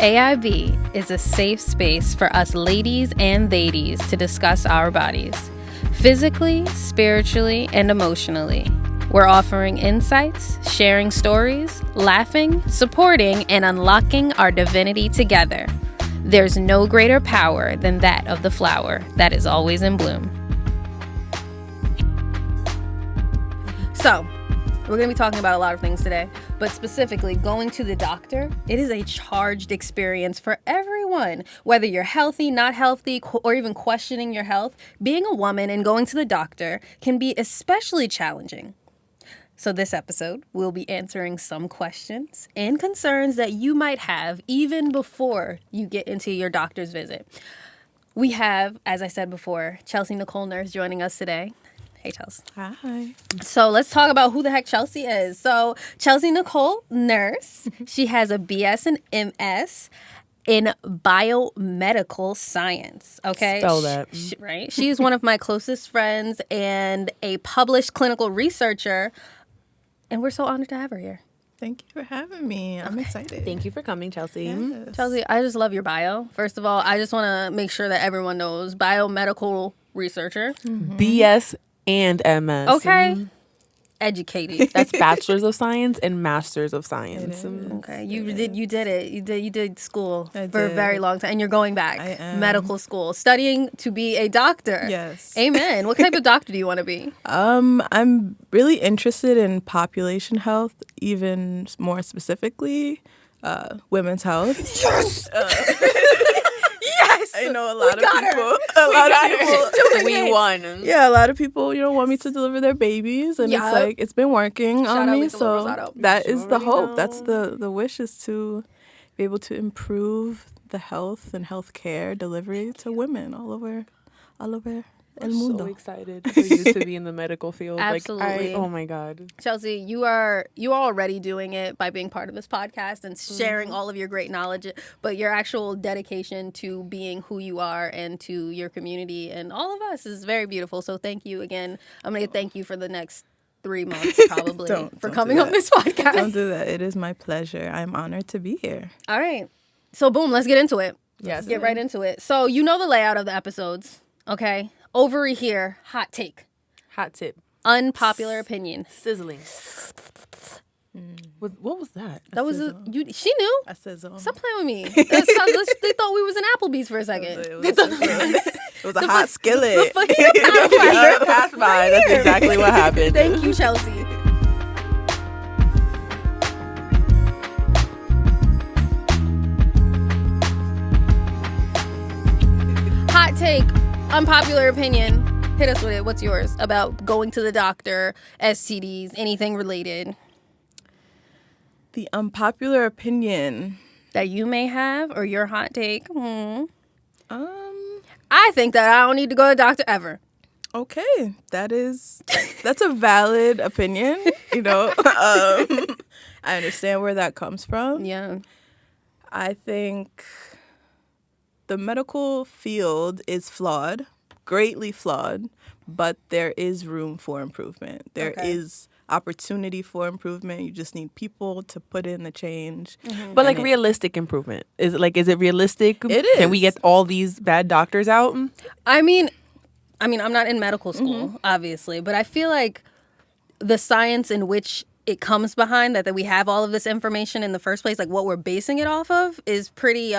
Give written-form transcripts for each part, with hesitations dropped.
AIB is a safe space for us ladies and theydies to discuss our bodies, physically, spiritually, and emotionally. We're offering insights, sharing stories, laughing, supporting, and unlocking our divinity together. There's no greater power than that of the flower that is always in bloom. So, we're going to be talking about a lot of things today, but specifically going to the doctor. It is a charged experience for everyone, whether you're healthy, not healthy, or even questioning your health. Being a woman and going to the doctor can be especially challenging. So this episode, we'll be answering some questions and concerns that you might have even before you get into your doctor's visit. We have, as I said before, Chelsi Nicole Nurse joining us today. Hey, Chelsi. Hi. So let's talk about who the heck Chelsi is. So Chelsi Nicole Nurse, she has a BS and MS in biomedical science, okay? Spell that. Right? She is one of my closest friends and a published clinical researcher, and we're so honored to have her here. Thank you for having me. I'm excited. Thank you for coming, Chelsi. Yes. Chelsi, I just love your bio. First of all, I just want to make sure that everyone knows biomedical researcher. Mm-hmm. BS and MS. Okay. Educated. That's bachelor's of science and master's of science. Okay, you did it. You did school I for a did. very long time, and you're going back. I am. Medical school, studying to be a doctor. Yes. Amen. What type of doctor do you want to be? I'm really interested in population health, even more specifically, women's health. Yes. Yes. I know a lot of people. We won. Yeah, a lot of people, want me to deliver their babies, and Yeah. it's like it's been working Shout on out me. Lisa So Rosado. that is the already hope. know. That's the wish, is to be able to improve the health and healthcare delivery to women all over el I'm mundo. so excited for you to be in the medical field. Absolutely. Oh my God. Chelsea, you are already doing it by being part of this podcast and sharing all of your great knowledge, but your actual dedication to being who you are and to your community and all of us is very beautiful. So thank you again. I'm going to thank you for the next 3 months probably Don't for do coming on that. this podcast. Don't do that. It is my pleasure. I'm honored to be here. All right. So boom, let's get into it. Yes. Let's get right into it. So you know the layout of the episodes, okay? Ovary here, hot take, Hot tip. unpopular opinion. Sizzling. What was that? That was sizzle. she knew. I sizzle. Stop playing with me. They thought we was in Applebee's for a second. It was a hot skillet. Passed by. That's exactly what happened. Thank you, Chelsea. Hot take, unpopular opinion. Hit us with it. What's yours about going to the doctor, STDs, anything related The unpopular opinion. that you may have or your hot take? I think that I don't need to go to the doctor ever. Okay, that's a valid opinion. I understand where that comes from. Yeah. I think the medical field is flawed, greatly flawed, but there is room for improvement. There is opportunity for improvement. You just need people to put in the change. But like realistic improvement. Is it realistic? It Can we is. get all these bad doctors out? I mean, I'm not in medical school, obviously, but I feel like the science in which it comes behind that we have all of this information in the first place, like what we're basing it off of, is pretty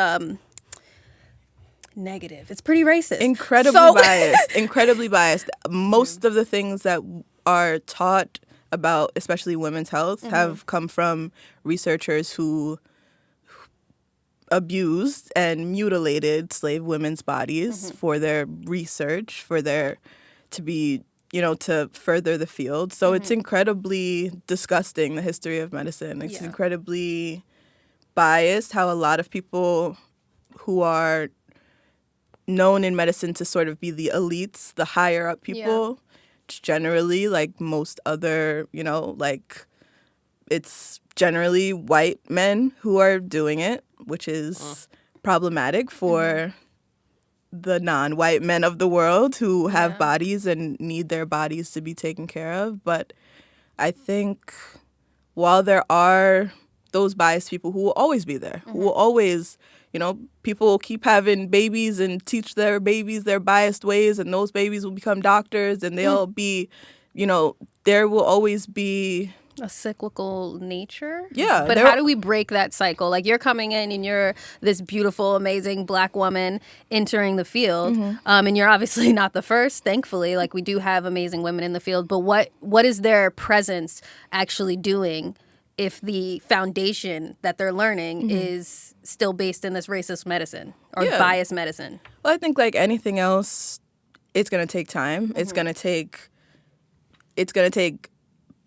negative. It's pretty racist. Incredibly biased. Most of the things that are taught about, especially women's health, have come from researchers who abused and mutilated slave women's bodies for their research, to further the field. So it's incredibly disgusting, the history of medicine. It's incredibly biased how a lot of people who are known in medicine to sort of be the elites, the higher up people, generally, like most other, it's generally white men who are doing it, which is problematic for the non-white men of the world who have bodies and need their bodies to be taken care of. But I think while there are those biased people who will always be there, who will always, people will keep having babies and teach their babies their biased ways, and those babies will become doctors, and they'll be, there will always be a cyclical nature. Yeah. But how do we break that cycle? Like, you're coming in and you're this beautiful, amazing Black woman entering the field. And you're obviously not the first, thankfully. Like, we do have amazing women in the field. But what is their presence actually doing if the foundation that they're learning is still based in this racist medicine or biased medicine? Well, I think like anything else, it's going to take time. It's going to take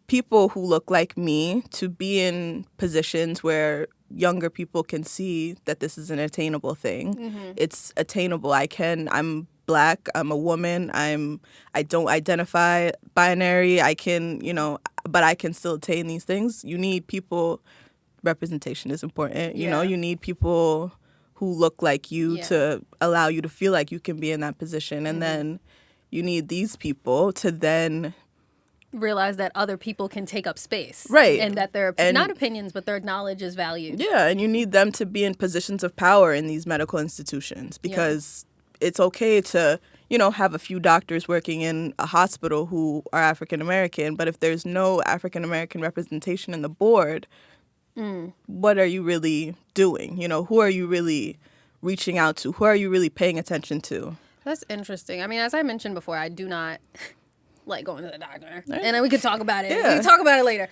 people who look like me to be in positions where younger people can see that this is an attainable thing. It's attainable. I'm Black, I'm a woman, I don't identify binary, I can, but I can still attain these things. You need people, representation is important, you need people who look like you to allow you to feel like you can be in that position. And then you need these people to then realize that other people can take up space. Right. And that their, not opinions, but their knowledge is valued. Yeah, and you need them to be in positions of power in these medical institutions because it's okay to, have a few doctors working in a hospital who are African American, but if there's no African American representation in the board, what are you really doing? Who are you really reaching out to? Who are you really paying attention to? That's interesting. I mean, as I mentioned before, I do not like going to the doctor. Right. And then we could talk about it. Yeah. We can talk about it later.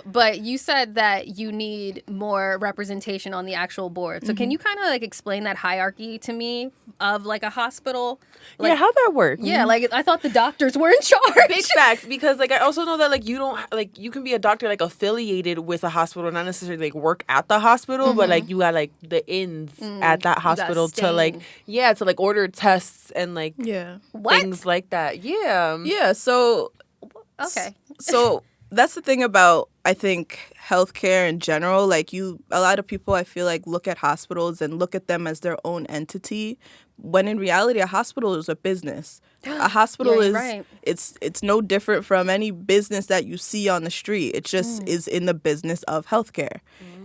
But you said that you need more representation on the actual board. So can you kind of like explain that hierarchy to me of like a hospital? Like, how'd that work? Yeah, like I thought the doctors were in charge. Big facts, because like I also know that like you don't like you can be a doctor like affiliated with a hospital, not necessarily like work at the hospital, but like you got like the ins at that hospital to like order tests and like things like that. Yeah, so okay. So that's the thing about, I think, healthcare in general. Like a lot of people, I feel like, look at hospitals and look at them as their own entity, when in reality, a hospital is a business. A hospital is right. It's no different from any business that you see on the street. It just is in the business of healthcare.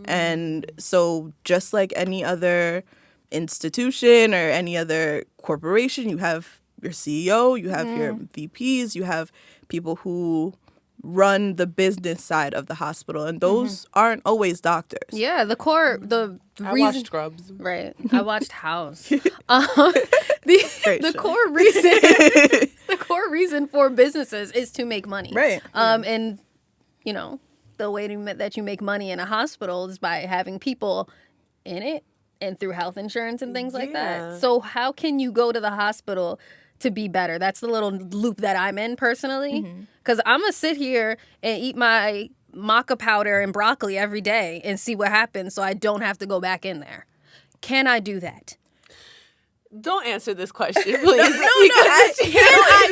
And so just like any other institution or any other corporation, you have your CEO, you have your VPs, you have people who run the business side of the hospital, and those aren't always doctors. Yeah, the I watched Scrubs. Right. I watched House. The core reason for businesses is to make money. Right. And the way that you make money in a hospital is by having people in it and through health insurance and things like that. So how can you go to the hospital to be better? That's the little loop that I'm in personally. Because I'm going to sit here and eat my maca powder and broccoli every day and see what happens so I don't have to go back in there. Can I do that? Don't answer this question, please. I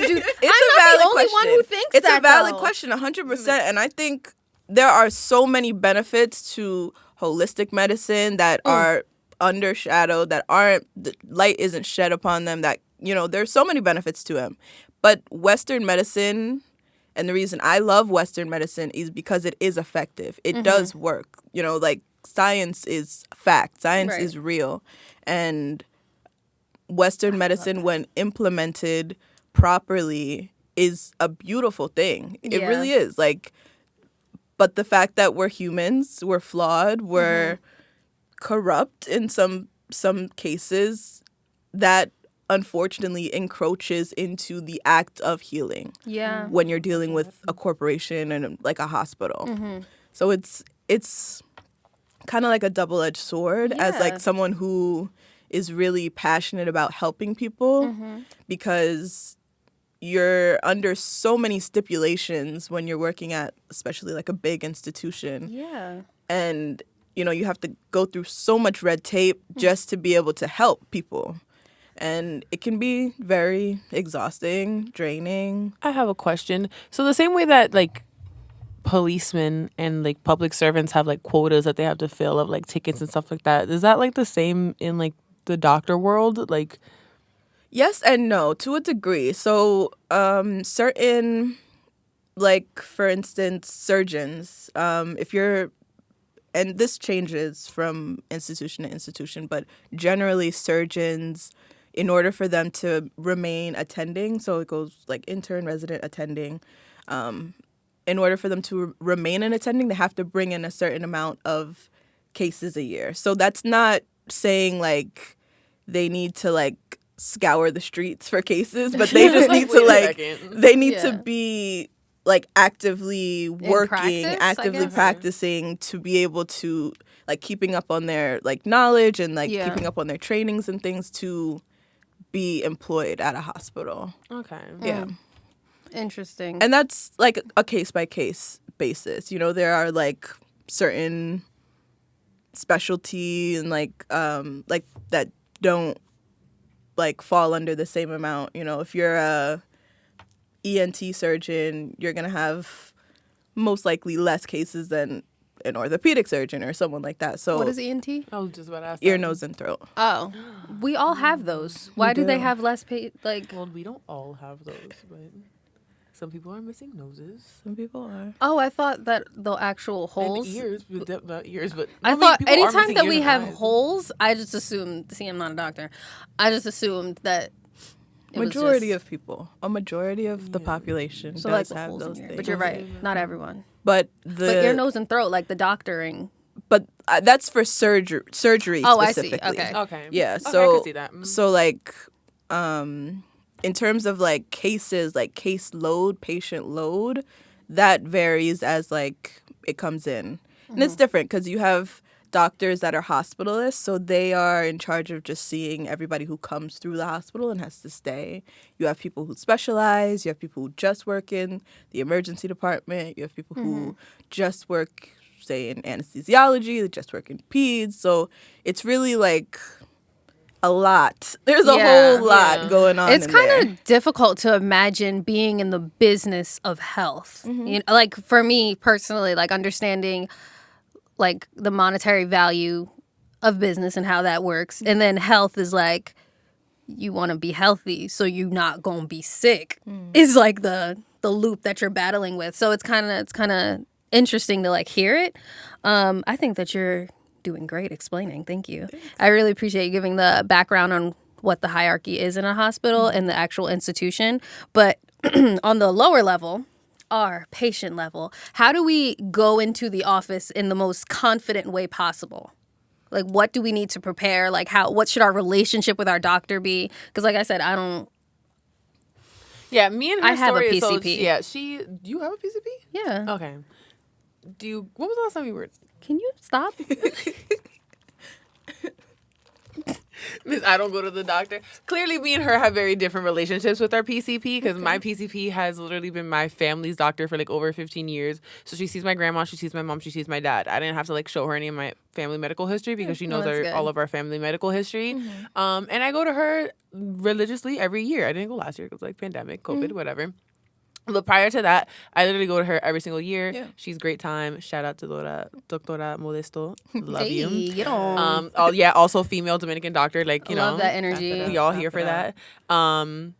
do. I'm not the only one who thinks it's that, a valid though. question, 100%. And I think there are so many benefits to holistic medicine that are undershadowed, that the light isn't shed upon them, that there's so many benefits to them. But Western medicine, and the reason I love Western medicine is because it is effective. It does work. Like science is fact. Science is real. And Western medicine, when implemented properly, is a beautiful thing. It really is. But the fact that we're humans, we're flawed, we're corrupt in some cases, that unfortunately encroaches into the act of healing. Yeah. When you're dealing with a corporation and like a hospital. So it's kind of like a double-edged sword as like someone who is really passionate about helping people, because you're under so many stipulations when you're working at especially like a big institution. Yeah. And you have to go through so much red tape just to be able to help people. And it can be very exhausting, draining. I have a question. So the same way that like policemen and like public servants have like quotas that they have to fill of like tickets and stuff like that, is that like the same in like the doctor world? Like, yes and no, to a degree. So certain, like for instance, surgeons, if you're and this changes from institution to institution, but generally surgeons, in order for them to remain attending, so it goes like intern, resident, attending, in order for them to remain in attending, they have to bring in a certain amount of cases a year. So that's not saying like they need to like scour the streets for cases, but they just need to like they need to be like actively working, actively practicing to be able to like keeping up on their like knowledge and like keeping up on their trainings and things to be employed at a hospital. Okay. Yeah. Interesting. And that's like a case by case basis. You know, there are like certain specialty and like that don't like fall under the same amount. You know, if you're a ENT surgeon, you're gonna have most likely less cases than an orthopedic surgeon or someone like that. So what is ENT? I was just about to ask ear, nose, and throat. Oh, we all have those. Why do they have less Well, we don't all have those, but some people are missing noses. Some people are. Oh, I thought that the actual holes. And ears, not ears, but I thought anytime that we have holes, I just assumed. See, I'm not a doctor. I just assumed that. A majority of the population so does like have those things. But you're right, not everyone. But ear, nose, and throat, like the doctoring. But that's for surgery specifically. Oh, I see. Okay. Yeah. Okay, So I can see that. So like, in terms of like cases, like caseload, patient load, that varies as like it comes in, and it's different because you have doctors that are hospitalists, so they are in charge of just seeing everybody who comes through the hospital and has to stay. You have people who specialize. You have people who just work in the emergency department. You have people who just work, say, in anesthesiology. They just work in peds. So it's really like a lot. There's a whole lot going on. It's kind of difficult to imagine being in the business of health. You know, like for me personally, like understanding like the monetary value of business and how that works. And then health is like, you want to be healthy, so you're not going to be sick is like the loop that you're battling with. So it's kind of interesting to like hear it. I think that you're doing great explaining. Thank you. Thanks. I really appreciate you giving the background on what the hierarchy is in a hospital and the actual institution. But on the lower level, our patient level, how do we go into the office in the most confident way possible? Like, what do we need to prepare? Like, what should our relationship with our doctor be? Because, like I said, I don't. Yeah, me and her I have story, a PCP. So you have a PCP? Yeah. Okay. When was the last time you were? Can you stop? I don't go to the doctor. Clearly, me and her have very different relationships with our PCP because my PCP has literally been my family's doctor for like over 15 years. So she sees my grandma, she sees my mom, she sees my dad. I didn't have to like show her any of my family medical history because she knows all of our family medical history. And I go to her religiously every year. I didn't go last year because like pandemic, COVID, whatever. But prior to that, I literally go to her every single year. Yeah. She's great time. Shout out to Doctora Modesto. Love you. Also female Dominican doctor. Like, you know. Love that energy. We all here for that. But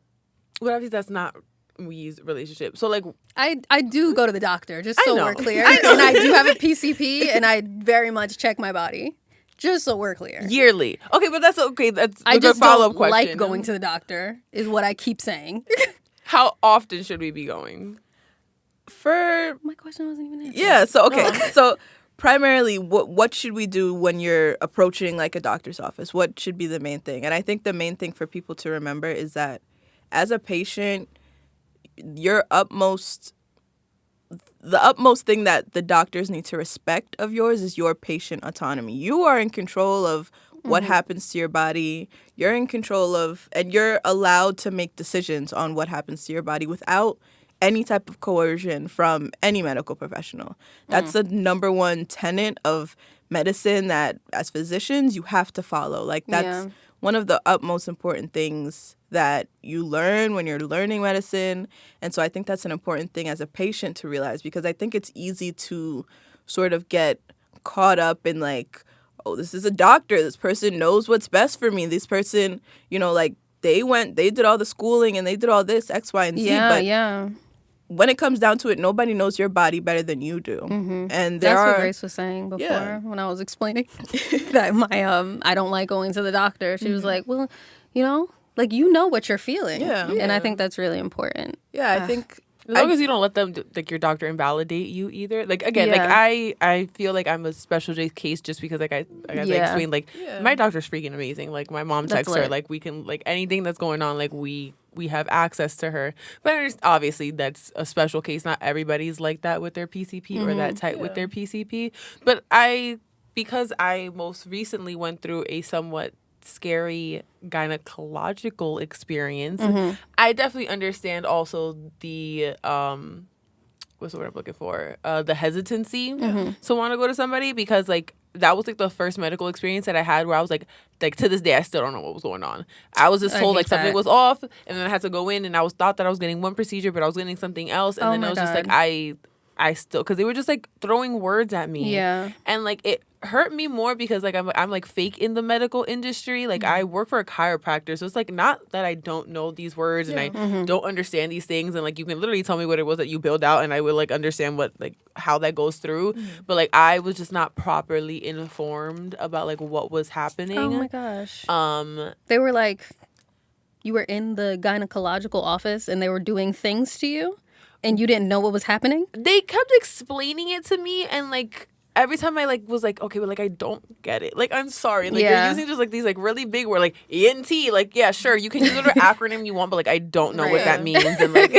obviously that's not we's relationship. So like I do go to the doctor, just so we're clear. And I do have a PCP and I very much check my body. Just so we're clear. Yearly. Okay, but that's okay. That's I just follow-up don't question. Like going to the doctor is what I keep saying. How often should we be going? My question wasn't even answered. Yeah, so okay. So primarily what should we do when you're approaching like a doctor's office? What should be the main thing? And I think the main thing for people to remember is that as a patient, the utmost thing that the doctors need to respect of yours is your patient autonomy. You are in control of what happens to your body. You're in control of, and you're allowed to make decisions on what happens to your body without any type of coercion from any medical professional. That's the number one tenet of medicine that as physicians you have to follow. Like that's one of the utmost important things that you learn when you're learning medicine. And so I think that's an important thing as a patient to realize, because I think it's easy to sort of get caught up in like, oh, this is a doctor. This person knows what's best for me. This person, you know, like they did all the schooling and they did all this X, Y, and Z. But when it comes down to it, nobody knows your body better than you do. And that's what Grace was saying before when I was explaining that I don't like going to the doctor. She was like, well, like, what you're feeling. Yeah. And I think that's really important. Yeah, I think as long as you don't let them, like, your doctor invalidate you either. Like, again, like, I feel like I'm a special case just because, like, I explained, like, my doctor's freaking amazing. Like, my mom texts her, like, we can, like, anything that's going on, like, we have access to her. But obviously, that's a special case. Not everybody's like that with their PCP or that tight with their PCP. But because I most recently went through a somewhat scary gynecological experience, I definitely understand also the what's the word I'm looking for, the hesitancy to want to go to somebody, because like that was like the first medical experience that I had where I was like to this day I still don't know what was going on. I was just told like something was off, and then I had to go in, and I thought that I was getting one procedure, but I was getting something else, and then I was just like I still, because they were just like throwing words at me, and like it hurt me more because like I'm like fake in the medical industry. Like I work for a chiropractor, so it's like not that I don't know these words and I don't understand these things, and like you can literally tell me what it was that you build out and I will like understand what like how that goes through, but like I was just not properly informed about like what was happening. Oh my gosh. They were like, you were in the gynecological office and they were doing things to you and you didn't know what was happening? They kept explaining it to me, and like every time I like was like, okay, but like I don't get it. Like I'm sorry. Like you're using just like these like really big words like ENT. Like yeah, sure, you can use whatever acronym you want, but like I don't know what that means. And like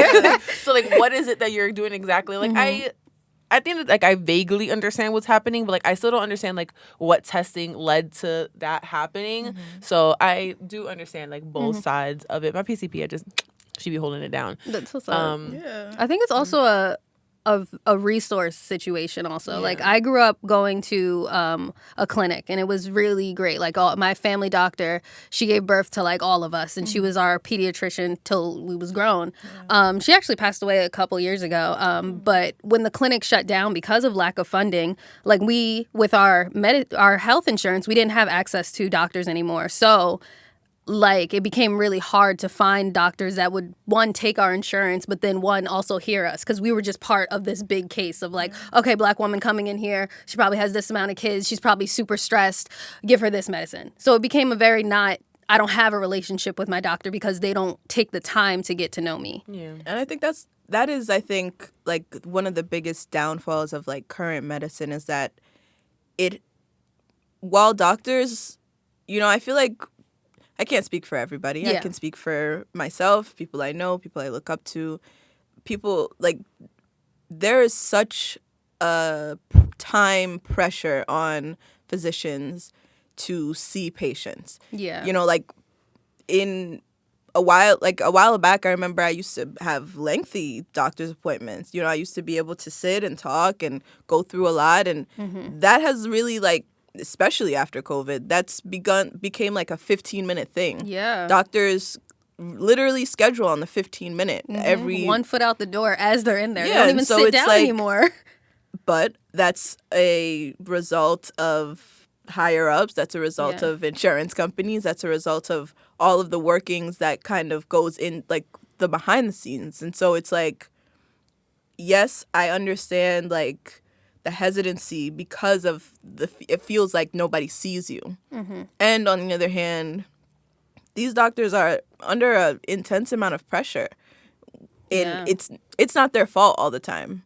so like what is it that you're doing exactly? Like I think that like I vaguely understand what's happening, but like I still don't understand like what testing led to that happening. So I do understand like both sides of it. My PCP, she be holding it down. That's what's up. I think it's also a resource situation also. Like I grew up going to a clinic, and it was really great. Like my family doctor, she gave birth to like all of us, and she was our pediatrician till we was grown. She actually passed away a couple years ago. But when the clinic shut down because of lack of funding, like we, with our health insurance, we didn't have access to doctors anymore. So like it became really hard to find doctors that would, one, take our insurance, but then one, also hear us, because we were just part of this big case of like, okay, Black woman coming in here, she probably has this amount of kids, she's probably super stressed, give her this medicine. So it became a very I don't have a relationship with my doctor because they don't take the time to get to know me. Yeah. And I think that is I think like one of the biggest downfalls of like current medicine is that while doctors, I feel like I can't speak for everybody. Yeah. I can speak for myself, people I know, people I look up to. People, like, there is such a time pressure on physicians to see patients. Yeah. Like, a while back, I remember I used to have lengthy doctor's appointments. I used to be able to sit and talk and go through a lot. And that has really, like, especially after COVID, that's became like a 15-minute thing. Yeah. Doctors literally schedule on the 15-minute every 1 foot out the door as they're in there. They don't even sit down anymore. But that's a result of higher ups. That's a result of insurance companies. That's a result of all of the workings that kind of goes in like the behind the scenes. And so it's like, yes, I understand like the hesitancy because of it feels like nobody sees you. And on the other hand, these doctors are under an intense amount of pressure. And it's not their fault all the time.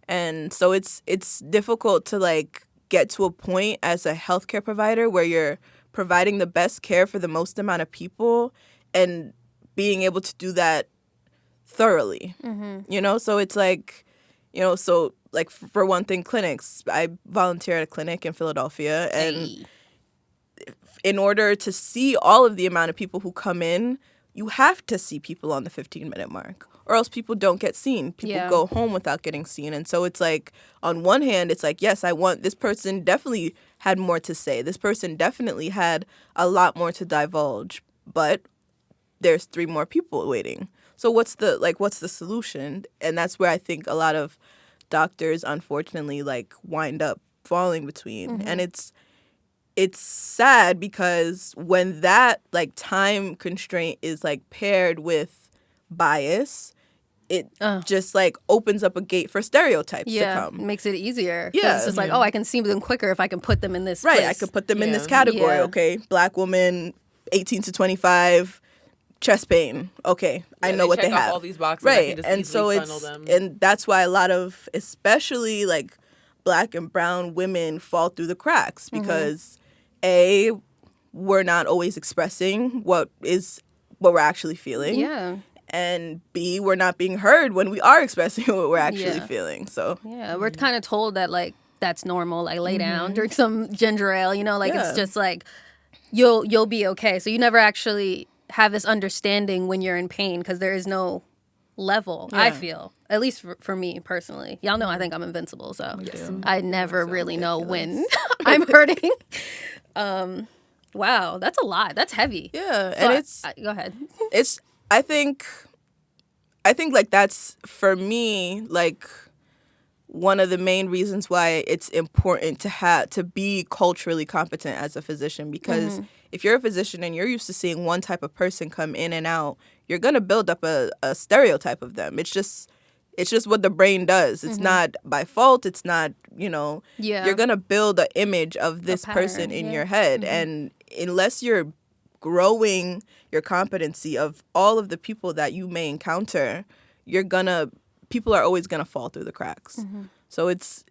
And so it's difficult to like get to a point as a healthcare provider where you're providing the best care for the most amount of people and being able to do that thoroughly. So it's like, so like for one thing, clinics. I volunteer at a clinic in Philadelphia, and in order to see all of the amount of people who come in, you have to see people on the 15-minute mark, or else people don't get seen. People go home without getting seen. And so it's like, on one hand, it's like, yes, this person definitely had more to say. This person definitely had a lot more to divulge, but there's 3 more people waiting. So what's the solution? And that's where I think a lot of doctors, unfortunately, like wind up falling between. And it's sad because when that like time constraint is like paired with bias, it just like opens up a gate for stereotypes to come. Makes it easier. Yeah. It's just like, oh, I can see them quicker if I can put them in this Right, place. I could put them in this category, okay? Black woman, 18 to 25, chest pain. Okay, I know what they have. All these boxes, right, and so and that's why a lot of, especially like Black and brown women, fall through the cracks because A, we're not always expressing what we're actually feeling. Yeah. And B, we're not being heard when we are expressing what we're actually feeling. So we're kind of told that like that's normal. Like lay down, drink some ginger ale. You know, like it's just like you'll be okay. So you never actually have this understanding when you're in pain because there is no level. I feel, at least for me personally. Y'all know I think I'm invincible, so I never really know when I'm hurting. Wow, that's a lot. That's heavy. Yeah, So and go ahead. It's I think like that's for me like one of the main reasons why it's important to be culturally competent as a physician, because if you're a physician and you're used to seeing one type of person come in and out, you're gonna build up a stereotype of them. It's just what the brain does. It's not by fault. It's not, you're gonna build an image of this person in your head, and unless you're growing your competency of all of the people that you may encounter, people are always gonna fall through the cracks. So it's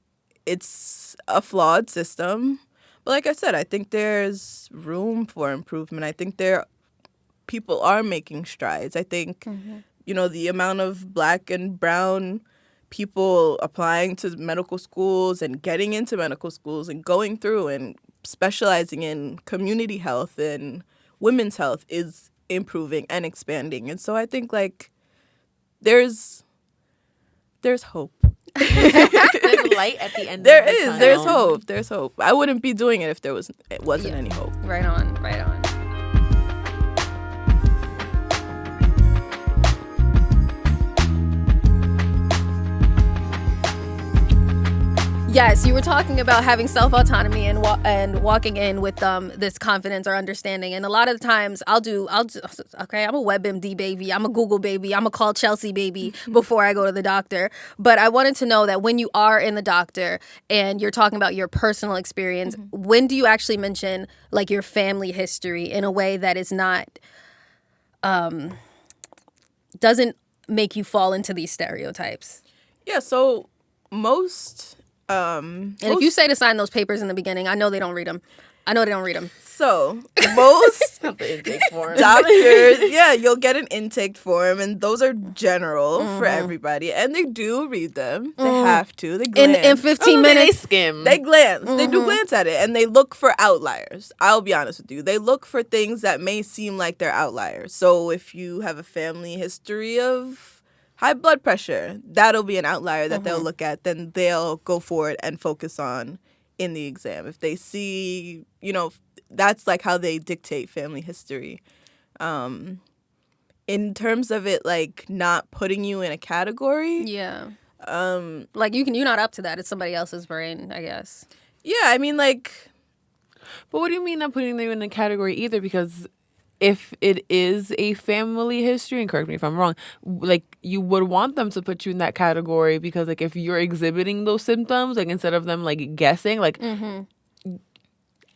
a flawed system, but like I said, I think there's room for improvement. I think people are making strides. I think the amount of Black and brown people applying to medical schools and getting into medical schools and going through and specializing in community health and women's health is improving and expanding. And so I think like there's hope. There's light at the end. There's hope. There's hope. I wouldn't be doing it if it wasn't any hope. Right on. Yes, you were talking about having self-autonomy and walking in with this confidence or understanding. And a lot of the times I'll do, okay, I'm a WebMD baby. I'm a Google baby. I'm a call Chelsi baby before I go to the doctor. But I wanted to know that when you are in the doctor and you're talking about your personal experience, when do you actually mention like your family history in a way that is not, doesn't make you fall into these stereotypes? Yeah, so most... and if you say to sign those papers in the beginning, I know they don't read them. So most doctors, you'll get an intake form, and those are general for everybody, and they do read them. They have to. They glance. In 15 minutes, they skim. They glance. They do glance at it, and they look for outliers. I'll be honest with you. They look for things that may seem like they're outliers. So if you have a family history of high blood pressure, that'll be an outlier that they'll look at. Then they'll go for it and focus on in the exam. If they see, that's like how they dictate family history. In terms of it, like not putting you in a category. Yeah. Like you're not up to that. It's somebody else's brain, I guess. Yeah, I mean, like. But what do you mean not putting them in a category either? Because if it is a family history, and correct me if I'm wrong, like you would want them to put you in that category because like if you're exhibiting those symptoms, like instead of them like guessing, like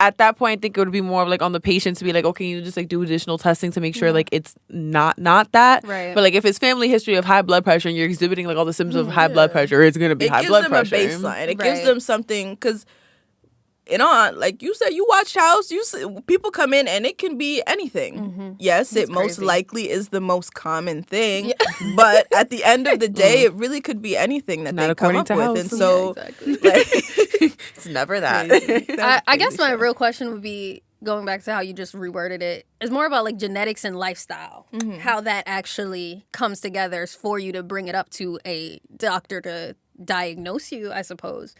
at that point I think it would be more of like on the patient to be like, okay, you just like do additional testing to make sure like it's not that. Right. But like if it's family history of high blood pressure and you're exhibiting like all the symptoms of high blood pressure, it's gonna be high blood pressure. It gives them a baseline. It gives them something because. Like you said, you watch House, people come in and it can be anything. Yes, it most likely is the most common thing, but at the end of the day, it really could be anything that they come up with. House. And so, it's never that. I guess my real question would be, going back to how you just reworded it, is more about like genetics and lifestyle, how that actually comes together for you to bring it up to a doctor to diagnose you, I suppose.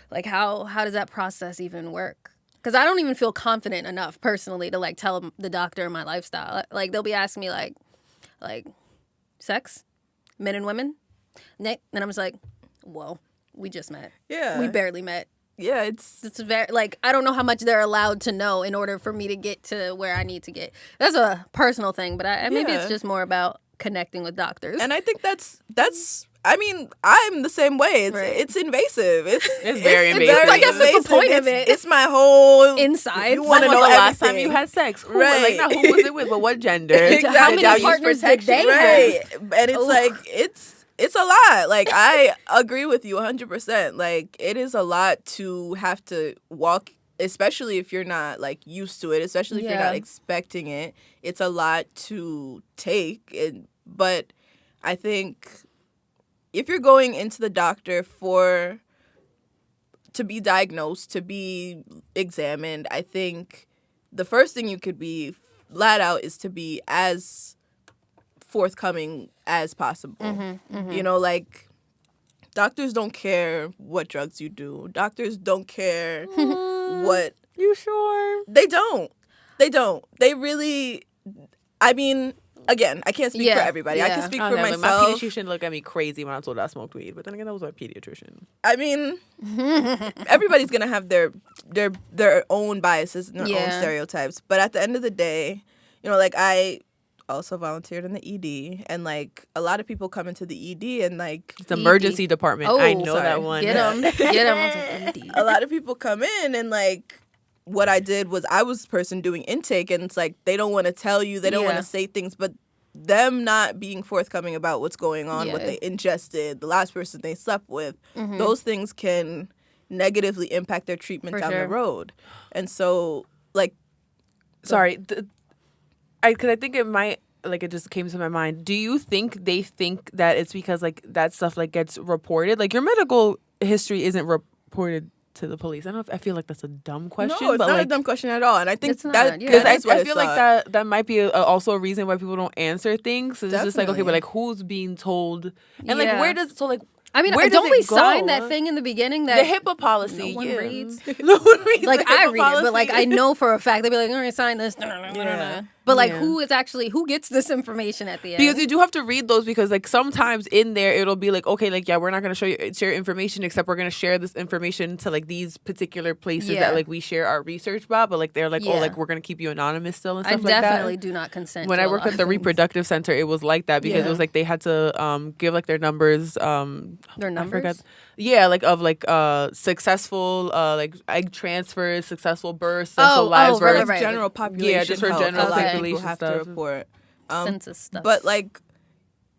Like, how does that process even work? Because I don't even feel confident enough personally to like tell the doctor my lifestyle. Like they'll be asking me like sex, men and women, and I'm just like, well, we just met. Yeah, we barely met. Yeah, it's very like I don't know how much they're allowed to know in order for me to get to where I need to get. That's a personal thing, but maybe it's just more about connecting with doctors. And I think that's. I mean, I'm the same way. It's invasive. It's very invasive. I guess that's the point of it. It's my whole inside. You want to know the everything. last time you had sex? Who, right? Like, not who was it with, but what gender? Exactly. How many partners did they have? And it's like it's a lot. Like, I agree with you 100%. Like, it is a lot to have to walk, especially if you're not like used to it, especially if you're not expecting it. It's a lot to take. But I think if you're going into the doctor to be diagnosed, to be examined, I think the first thing you could be flat out is to be as forthcoming as possible. You know, like, doctors don't care what drugs you do. Doctors don't care what... You sure? They don't. They really... I mean... Again, I can't speak for everybody. I can speak for myself. My pediatrician looked at me crazy when I told her I smoked weed, but then again, that was my pediatrician. I mean, everybody's gonna have their own biases and their own stereotypes. But at the end of the day, you know, like, I also volunteered in the ED, and like a lot of people come into the ED and like it's emergency department. I know that one. Get them. A lot of people come in and like. What I did was I was the person doing intake, and it's like they don't want to tell you, they don't want to say things, but them not being forthcoming about what's going on, what they ingested, the last person they slept with, those things can negatively impact their treatment down the road. And so, like... Sorry, because I think it might... Like, it just came to my mind. Do you think they think that it's because, like, that stuff, like, gets reported? Like, your medical history isn't reported to the police. I feel like that's a dumb question. No, it's but not like, a dumb question at all. And I think that because is what I feel like that might be also a reason why people don't answer things. So it's just like, okay, but like, who's being told, and like, where does I mean, don't we sign that thing in the beginning that the HIPAA policy? No one reads. No one reads. Like, I read policy. it, but like I know for a fact they'd be like, "All right, sign this." But like, who gets this information at the end? Because you do have to read those, because like sometimes in there it'll be like, okay, like, yeah, we're not going to share information, except we're going to share this information to like these particular places that like we share our research about, but like they're like, oh, like, we're going to keep you anonymous still and stuff like that. I definitely do not consent. When I worked at the reproductive center, it was like that, because it was like they had to give like their numbers. Their numbers? I forgot. Yeah, like of like successful like egg transfers, successful births, so lives births. Right. General population. Yeah, just for health. general population people have stuff. to report Census stuff. But like,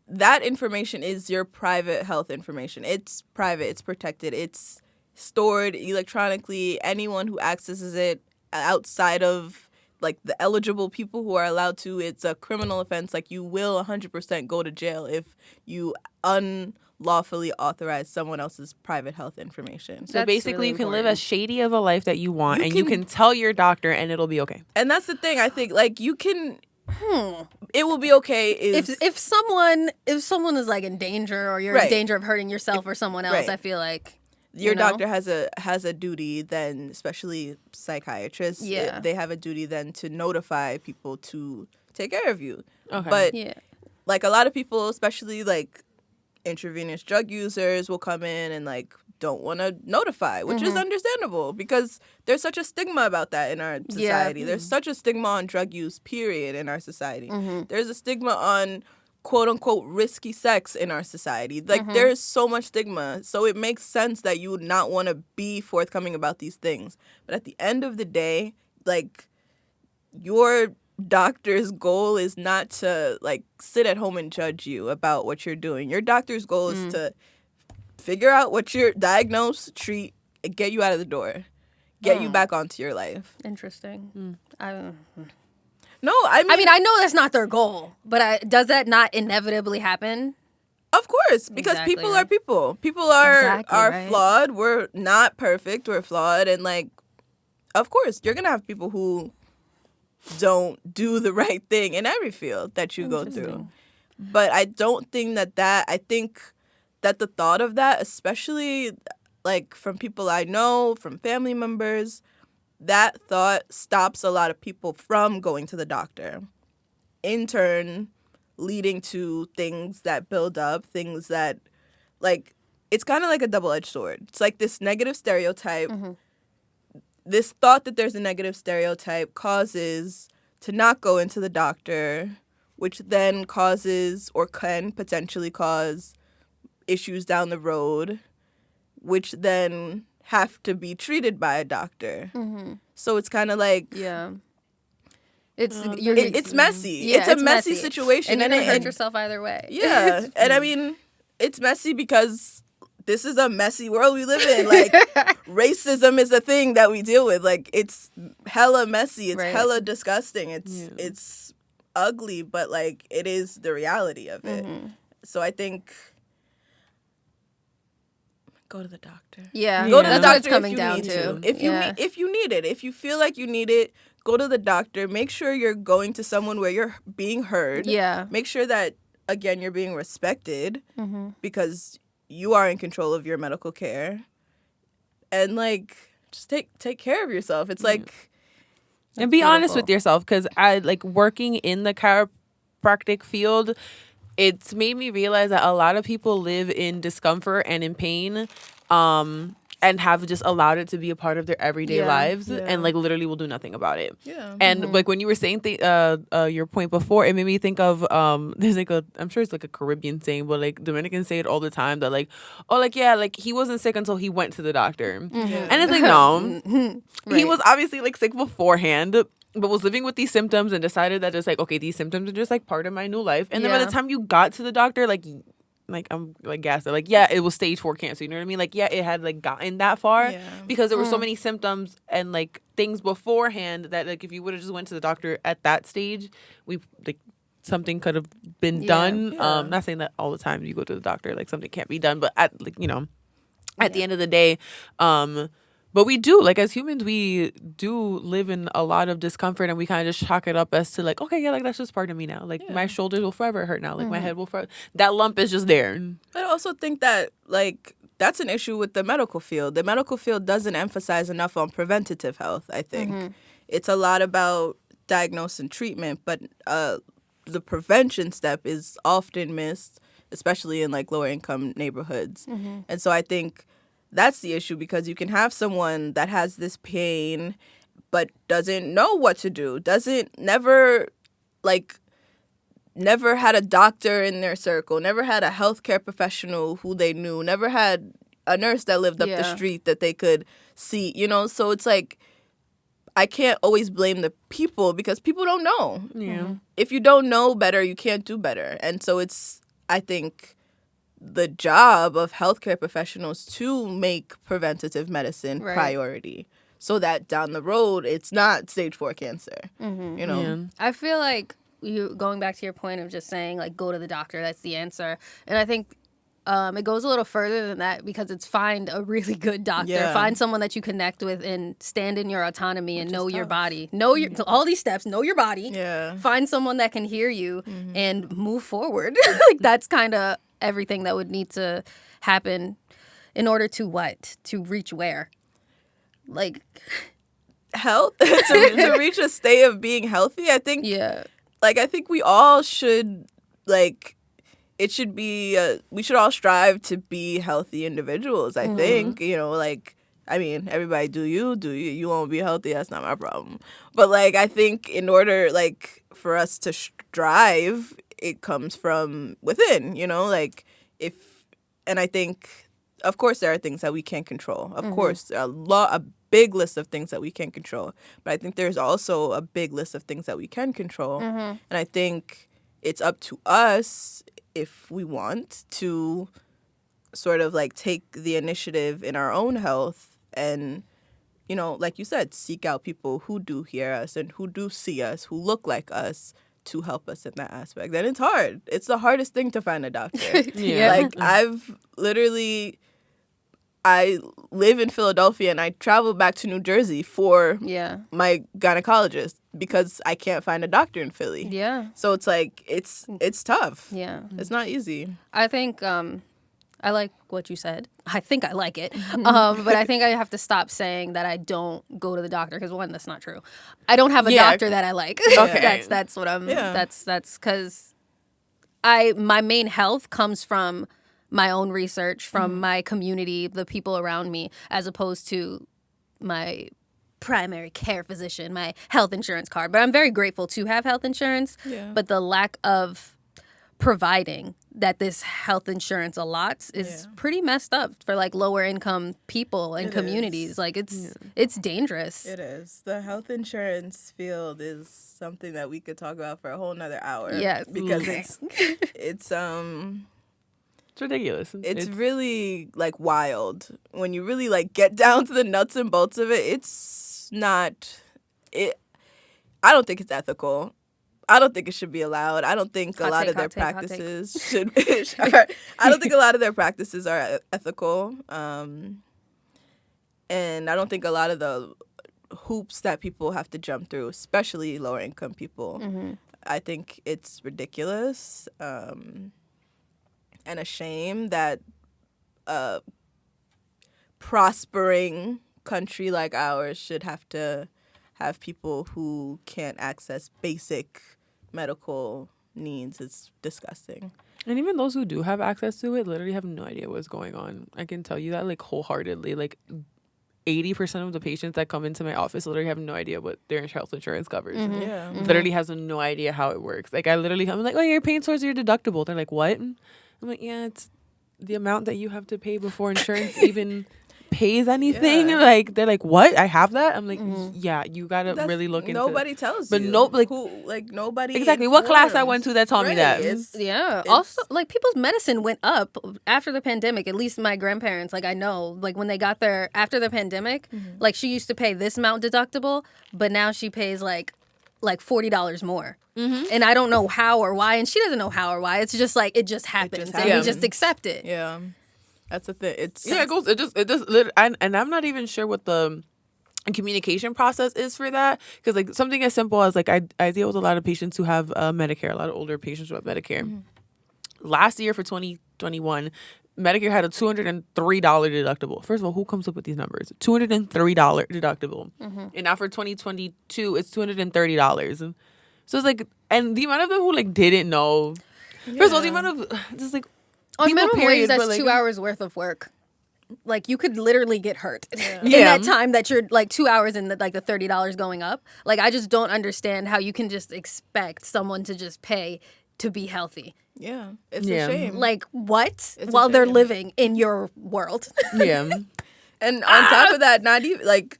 that information is your private health information. It's private. It's protected. It's stored electronically. Anyone who accesses it outside of like the eligible people who are allowed to, it's a criminal offense. Like, you will 100% go to jail if you unlawfully authorize someone else's private health information. So basically, you can live as shady of a life that you want, and you can tell your doctor, and it'll be okay. And that's the thing. I think like you can. It will be okay if someone is like in danger, or you're in danger of hurting yourself or someone else. I feel like your doctor has a duty then, especially psychiatrists. They have a duty then to notify people to take care of you. Okay. But like a lot of people, especially like intravenous drug users, will come in and like don't want to notify, which is understandable, because there's such a stigma about that in our society. There's such a stigma on drug use, period, in our society. There's a stigma on quote unquote risky sex in our society. Like, there is so much stigma. So it makes sense that you would not want to be forthcoming about these things. But at the end of the day, like, your doctor's goal is not to like sit at home and judge you about what you're doing. Your doctor's goal is to figure out what you're diagnosed, treat, and get you out of the door, get you back onto your life. Interesting. No, I mean, I know that's not their goal, but does that not inevitably happen? Of course, because people are people. People are flawed. We're not perfect. We're flawed, and like, of course, you're gonna have people who don't do the right thing in every field that you go through. But I don't think that I think that the thought of that, especially like from people I know, from family members, that thought stops a lot of people from going to the doctor. In turn, leading to things that build up, things that, like, it's kind of like a double-edged sword. It's like this negative stereotype. This thought that there's a negative stereotype causes to not go into the doctor, which then causes or can potentially cause issues down the road, which then have to be treated by a doctor. So it's kind of like it's messy. Yeah, it's a messy situation, and you're gonna hurt yourself either way. Yeah, and I mean, it's messy because this is a messy world we live in. Like, racism is a thing that we deal with. Like, it's hella messy. It's hella disgusting. It's ugly, but like, it is the reality of it. So I think go to the doctor. Yeah, go to the that's doctor what it's coming if you down need to. If you need it, if you feel like you need it, go to the doctor. Make sure you're going to someone where you're being heard. Yeah. Make sure that, again, you're being respected because you are in control of your medical care. And, like, just take care of yourself. It's like... And be honest with yourself, because I, like, working in the chiropractic field, it's made me realize that a lot of people live in discomfort and in pain, and have just allowed it to be a part of their everyday lives, and like literally will do nothing about it. And like when you were saying your point before, it made me think of there's like I'm sure it's like a Caribbean saying, but like Dominicans say it all the time, that like, oh, like, yeah, like he wasn't sick until he went to the doctor. And it's like, no, he was obviously like sick beforehand, but was living with these symptoms and decided that it's like, okay, these symptoms are just like part of my new life. And then by the time you got to the doctor, like I'm like gassed. Like, yeah, it was stage 4 cancer. You know what I mean? Like, yeah, it had like gotten that far because there were so many symptoms and like things beforehand that like if you would have just went to the doctor at that stage, we like something could have been done. Not saying that all the time you go to the doctor like something can't be done, but at like, you know, at the end of the day, but we do, like, as humans, we do live in a lot of discomfort, and we kind of just chalk it up as to, like, okay, yeah, like, that's just part of me now. Like, my shoulders will forever hurt now. Like, my head will forever... That lump is just there. I also think that, like, that's an issue with the medical field. The medical field doesn't emphasize enough on preventative health, I think. It's a lot about diagnosis and treatment, but the prevention step is often missed, especially in, like, lower-income neighborhoods. And so I think... that's the issue, because you can have someone that has this pain but doesn't know what to do, never had a doctor in their circle, never had a healthcare professional who they knew, never had a nurse that lived up the street that they could see, you know? So it's like, I can't always blame the people because people don't know. Yeah. If you don't know better, you can't do better. And so it's, I think... the job of healthcare professionals to make preventative medicine priority so that down the road it's not stage 4 cancer. You know? I feel like you going back to your point of just saying like go to the doctor, that's the answer. And I think it goes a little further than that, because it's find a really good doctor, find someone that you connect with and stand in your autonomy and know your body, know your all these steps, know your body, find someone that can hear you and move forward. Like that's kind of everything that would need to happen in order to reach where? Like health? to reach a state of being healthy, I think. Like, I think we all should, like, it should be, we should all strive to be healthy individuals, I think. You know, like, I mean, everybody do you. You won't be healthy, that's not my problem. But, like, I think in order, like, for us to strive, it comes from within, you know, like and I think, of course, there are things that we can't control. Of course, a big list of things that we can't control. But I think there's also a big list of things that we can control. And I think it's up to us, if we want, to sort of like take the initiative in our own health and, you know, like you said, seek out people who do hear us and who do see us, who look like us, to help us in that aspect. And it's hard. It's the hardest thing to find a doctor. Like, I live in Philadelphia and I travel back to New Jersey for my gynecologist because I can't find a doctor in Philly. So it's like, it's tough. It's not easy. I think I like what you said. I think I like it. But I think I have to stop saying that I don't go to the doctor, because one, that's not true. I don't have a doctor that I like. Okay. That's what I'm, that's because my main health comes from my own research, from my community, the people around me, as opposed to my primary care physician, my health insurance card. But I'm very grateful to have health insurance. Yeah. But the lack of providing that this health insurance allots is pretty messed up for like lower income people and communities. Is. Like it's dangerous. It is. The health insurance field is something that we could talk about for a whole nother hour. Yes. Because it's ridiculous. It's really like wild. When you really like get down to the nuts and bolts of it, it's not I don't think it's ethical. I don't think it should be allowed. I don't think a lot of their practices should. I don't think a lot of their practices are ethical, and I don't think a lot of the hoops that people have to jump through, especially lower income people, I think it's ridiculous and a shame that a prospering country like ours should have to have people who can't access basic medical needs. It's disgusting. And even those who do have access to it literally have no idea what's going on. I can tell you that like wholeheartedly. Like 80% of the patients that come into my office literally have no idea what their health insurance covers. Yeah. Literally has no idea how it works. Like I'm like, oh, you're paying towards your deductible. They're like, what? I'm like, yeah, it's the amount that you have to pay before insurance even pays anything. Yeah. Like they're like, what? I have that? I'm like, yeah, you gotta really look into it. Nobody tells but you. Nobody exactly what class I went to that taught me that. Also, like people's medicine went up after the pandemic. At least my grandparents, like I know, like when they got there after the pandemic, like she used to pay this amount deductible, but now she pays like $40 more. And I don't know how or why, and she doesn't know how or why. It's just like it just happens, and we just accept it. Yeah. That's the thing. It just and I'm not even sure what the communication process is for that, because like something as simple as like I deal with a lot of patients who have Medicare, a lot of older patients who have Medicare. Last year for 2021, Medicare had a $203 deductible. First of all, who comes up with these numbers? $203 deductible, and now for 2022, it's $230. And so it's like, and the amount of them who like didn't know. First of all, the amount of just like. On minimum wage, that's like, 2 hours worth of work. Like, you could literally get hurt in that time that you're, like, 2 hours in the $30 going up. Like, I just don't understand how you can just expect someone to just pay to be healthy. Yeah. It's a shame. Like, what? While they're living in your world. Yeah. And on top of that, not even, like,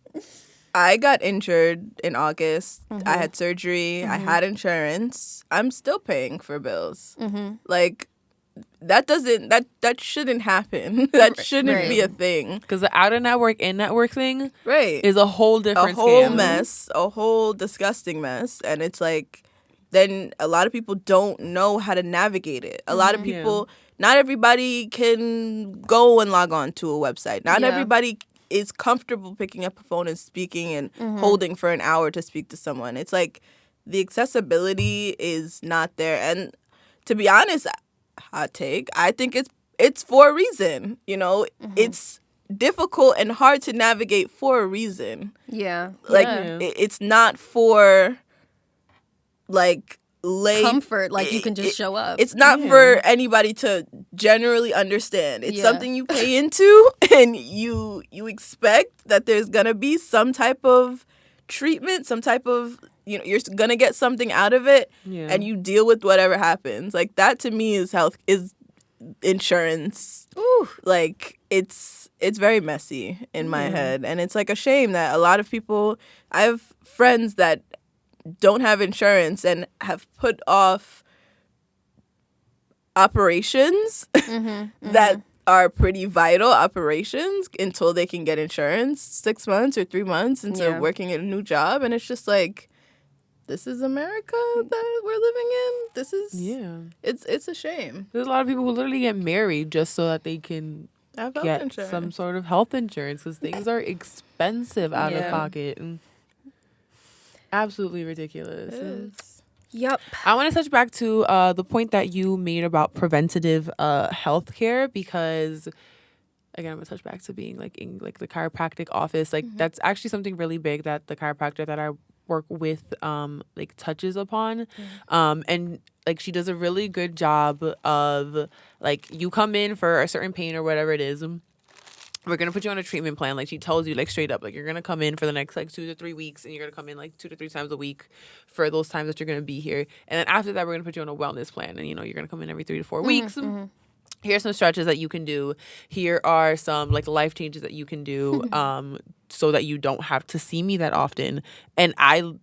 I got injured in August. I had surgery. I had insurance. I'm still paying for bills. Like, that shouldn't happen. That shouldn't be a thing. Because the out of network, in network thing is a whole different mess, a whole disgusting mess. And it's like, then a lot of people don't know how to navigate it. A lot of people, not everybody can go and log on to a website. Not everybody is comfortable picking up a phone and speaking and holding for an hour to speak to someone. It's like the accessibility is not there. And to be honest, hot take, I think it's for a reason. You know, it's difficult and hard to navigate for a reason. Yeah. Like it's not for like comfort, like you can just show up. It's not for anybody to generally understand. It's something you pay into, and you expect that there's gonna be some type of treatment, some type of, you know, you're gonna get something out of it, and you deal with whatever happens. Like that to me is insurance. Ooh. Like it's very messy in my head, and it's like a shame that a lot of people, I have friends that don't have insurance and have put off operations that are pretty vital operations until they can get insurance, 6 months or 3 months into working at a new job. And it's just like, this is America that we're living in. This is it's a shame. There's a lot of people who literally get married just so that they can get some sort of health insurance, because things are expensive out of pocket. And absolutely ridiculous. It is. Yep. I want to touch back to the point that you made about preventative health care, because again, I'm gonna touch back to being like in like the chiropractic office. Like that's actually something really big that the chiropractor that I work with like touches upon. And like she does a really good job of like, you come in for a certain pain or whatever it is, we're going to put you on a treatment plan. Like, she tells you, like, straight up, like, you're going to come in for the next, like, 2 to 3 weeks, and you're going to come in, like, 2 to 3 times a week for those times that you're going to be here. And then after that, we're going to put you on a wellness plan. And, you know, you're going to come in every 3 to 4 weeks. Here's some stretches that you can do. Here are some, like, life changes that you can do so that you don't have to see me that often. And I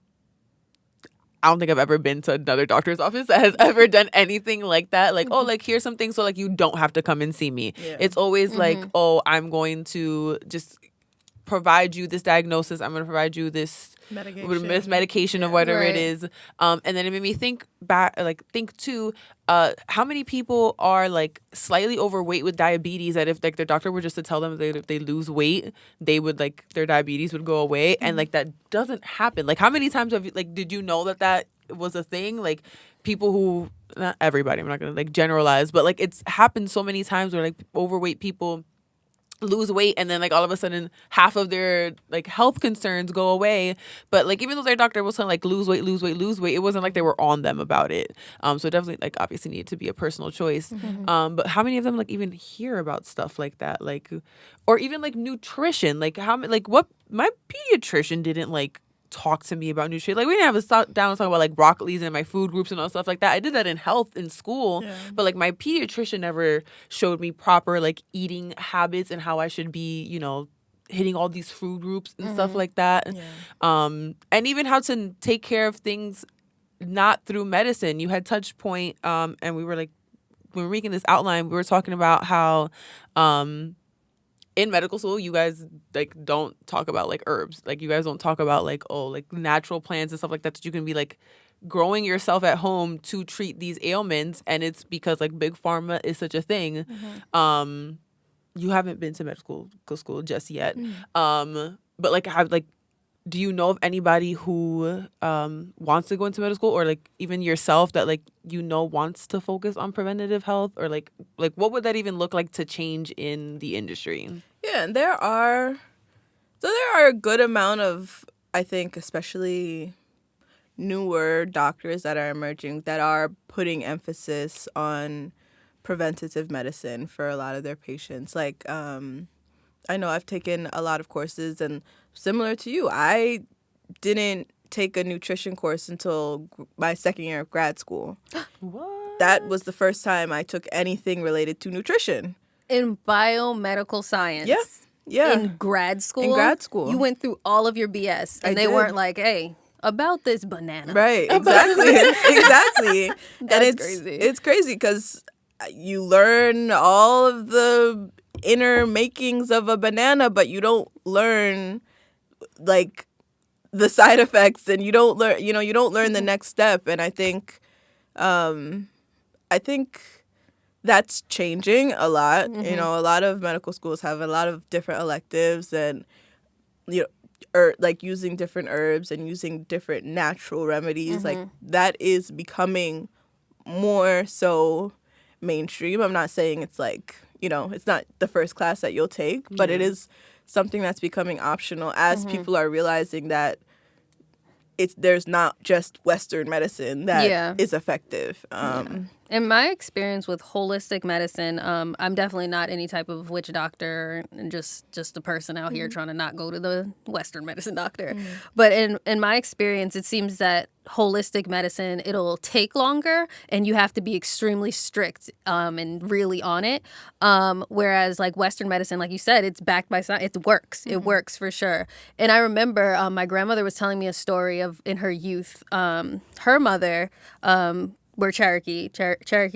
don't think I've ever been to another doctor's office that has ever done anything like that. Like, oh, like, here's some things so, like, you don't have to come and see me. Yeah. It's always like, oh, I'm going to just provide you this diagnosis. I'm going to provide you this medication of whatever it is. And then it made me think back, like, think too, how many people are, like, slightly overweight with diabetes that if, like, their doctor were just to tell them that if they lose weight, they would, like, their diabetes would go away. And, like, that doesn't happen. Like, how many times have you, like, did you know that was a thing? Like, people who, not everybody, I'm not going to, like, generalize, but, like, it's happened so many times where, like, overweight people lose weight and then, like, all of a sudden half of their, like, health concerns go away. But, like, even though their doctor was saying, like, lose weight, it wasn't like they were on them about it. So it definitely, like, obviously needed to be a personal choice. But how many of them, like, even hear about stuff like that? Like, or even, like, nutrition. Like, how many, like, what, my pediatrician didn't, like, talk to me about nutrition. Like, we didn't have a sit down and talk about, like, broccolis and my food groups and all stuff like that. I did that in health in school, but, like, my pediatrician never showed me proper, like, eating habits and how I should be, you know, hitting all these food groups and stuff like that. And even how to take care of things not through medicine. You had touch point, and we were, like, when we were making this outline, we were talking about how in medical school, you guys, like, don't talk about, like, herbs. Like, you guys don't talk about, like, oh, like, natural plants and stuff like that you can be, like, growing yourself at home to treat these ailments. And it's because, like, big pharma is such a thing. You haven't been to medical school just yet. But, like, do you know of anybody who wants to go into medical school, or, like, even yourself that, like, you know, wants to focus on preventative health, or like what would that even look like to change in the industry? Yeah, and there are a good amount of, I think, especially newer doctors that are emerging that are putting emphasis on preventative medicine for a lot of their patients. Like, I know I've taken a lot of courses, and similar to you, I didn't take a nutrition course until my second year of grad school. What? That was the first time I took anything related to nutrition. In biomedical science? Yeah. In grad school? In grad school. You went through all of your BS, and they weren't like, hey, about this banana. Right, exactly. Exactly. That's crazy. It's crazy because you learn all of the inner makings of a banana, but you don't learn, like, the side effects, and you don't learn the next step. And I think that's changing a lot. You know, a lot of medical schools have a lot of different electives, and, you know, like, using different herbs and using different natural remedies. Like, that is becoming more so mainstream. I'm not saying it's, like, you know, it's not the first class that you'll take, but it is something that's becoming optional as people are realizing that there's not just Western medicine that is effective. In my experience with holistic medicine, I'm definitely not any type of witch doctor, and just a person out here trying to not go to the Western medicine doctor. But in my experience, it seems that holistic medicine, it'll take longer, and you have to be extremely strict and really on it. Whereas, like, Western medicine, like you said, it's backed by science. It works. It works for sure. And I remember my grandmother was telling me a story of, in her youth, her mother were Cherokee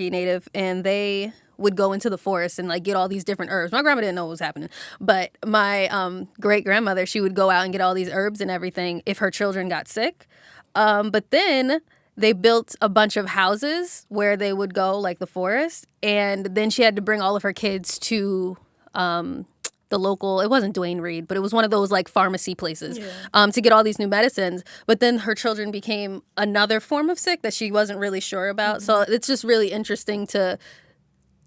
Native, and they would go into the forest and, like, get all these different herbs. My grandma didn't know what was happening, but my great grandmother, she would go out and get all these herbs and everything if her children got sick. But then they built a bunch of houses where they would go, like the forest, and then she had to bring all of her kids to the local, it wasn't Duane Reade, but it was one of those, like, pharmacy places to get all these new medicines. But then her children became another form of sick that she wasn't really sure about. So it's just really interesting to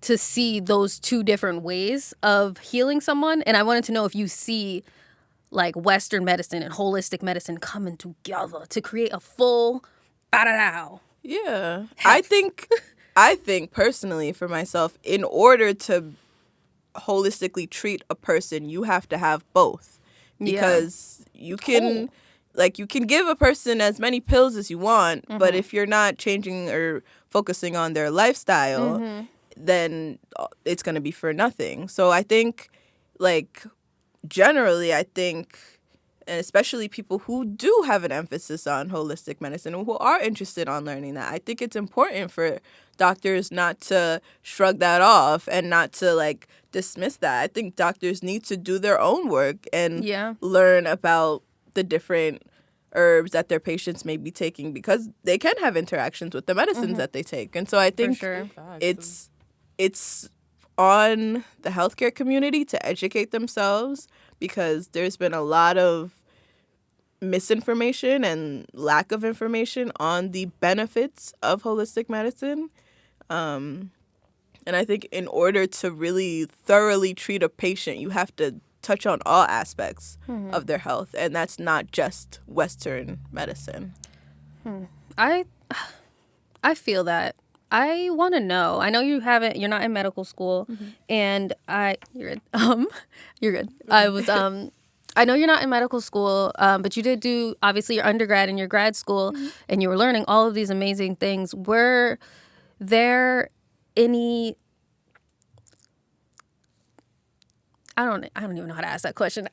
see those two different ways of healing someone. And I wanted to know if you see, like, Western medicine and holistic medicine coming together to create a full ba-da-dow. Yeah. I think personally for myself, in order to holistically treat a person, you have to have both. Because you can you can give a person as many pills as you want, but if you're not changing or focusing on their lifestyle, then it's going to be for nothing. So I think, like, generally, I think, and especially people who do have an emphasis on holistic medicine and who are interested on learning that, I think it's important for doctors not to shrug that off and not to, like, dismiss that. I think doctors need to do their own work and learn about the different herbs that their patients may be taking, because they can have interactions with the medicines that they take. And so I think it's on the healthcare community to educate themselves, because there's been a lot of misinformation and lack of information on the benefits of holistic medicine. And I think in order to really thoroughly treat a patient, you have to touch on all aspects of their health, and that's not just Western medicine. I feel that. I want to know. I know you're not in medical school, and you're good. You're good. I know you're not in medical school, but you did do, obviously, your undergrad and your grad school, and you were learning all of these amazing things. Were there any... I don't even know how to ask that question.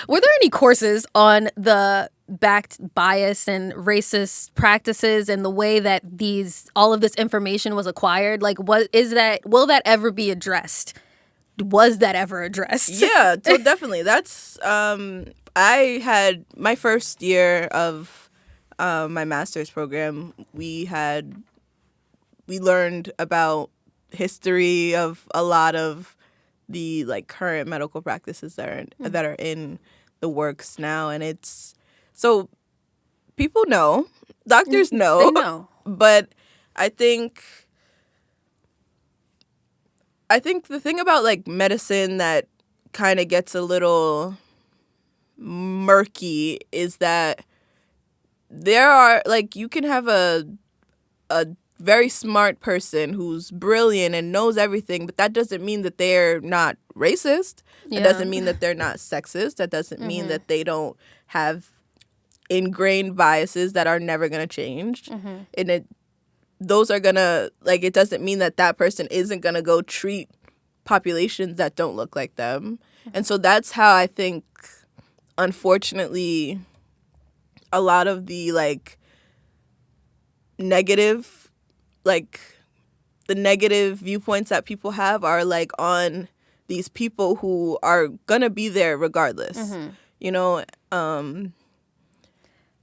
Were there any courses on the backed bias and racist practices and the way that all of this information was acquired? Like, will that ever be addressed? Was that ever addressed? Yeah, so definitely. That's I had my first year of my master's program. We learned about history of a lot of the, like, current medical practices that are in the works now, and it's so people know, doctors know, they know, but I think the thing about, like, medicine that kind of gets a little murky is that there are, like, you can have a very smart person who's brilliant and knows everything, but that doesn't mean that they're not racist. That doesn't mean that they're not sexist. That doesn't mean that they don't have ingrained biases that are never going to change. And those are going to, like, it doesn't mean that person isn't going to go treat populations that don't look like them. And so that's how I think, unfortunately, a lot of the, like, negative viewpoints that people have are, like, on these people who are gonna be there regardless, you know.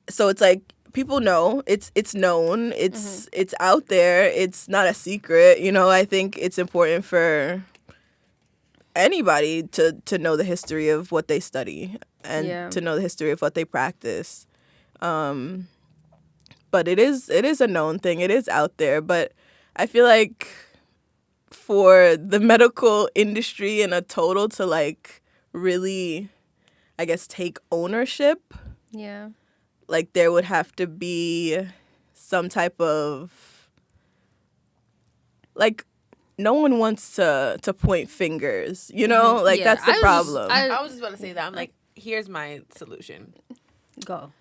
So it's like, people know, it's known, it's out there, it's not a secret, you know. I think it's important for anybody to know the history of what they study and to know the history of what they practice. But it is a known thing. It is out there. But I feel like for the medical industry in a total to, like, really, I guess, take ownership, like, there would have to be some type of, like, no one wants to point fingers, you know? Like, that's the problem. I was just about to say that. I'm like, here's my solution. Go.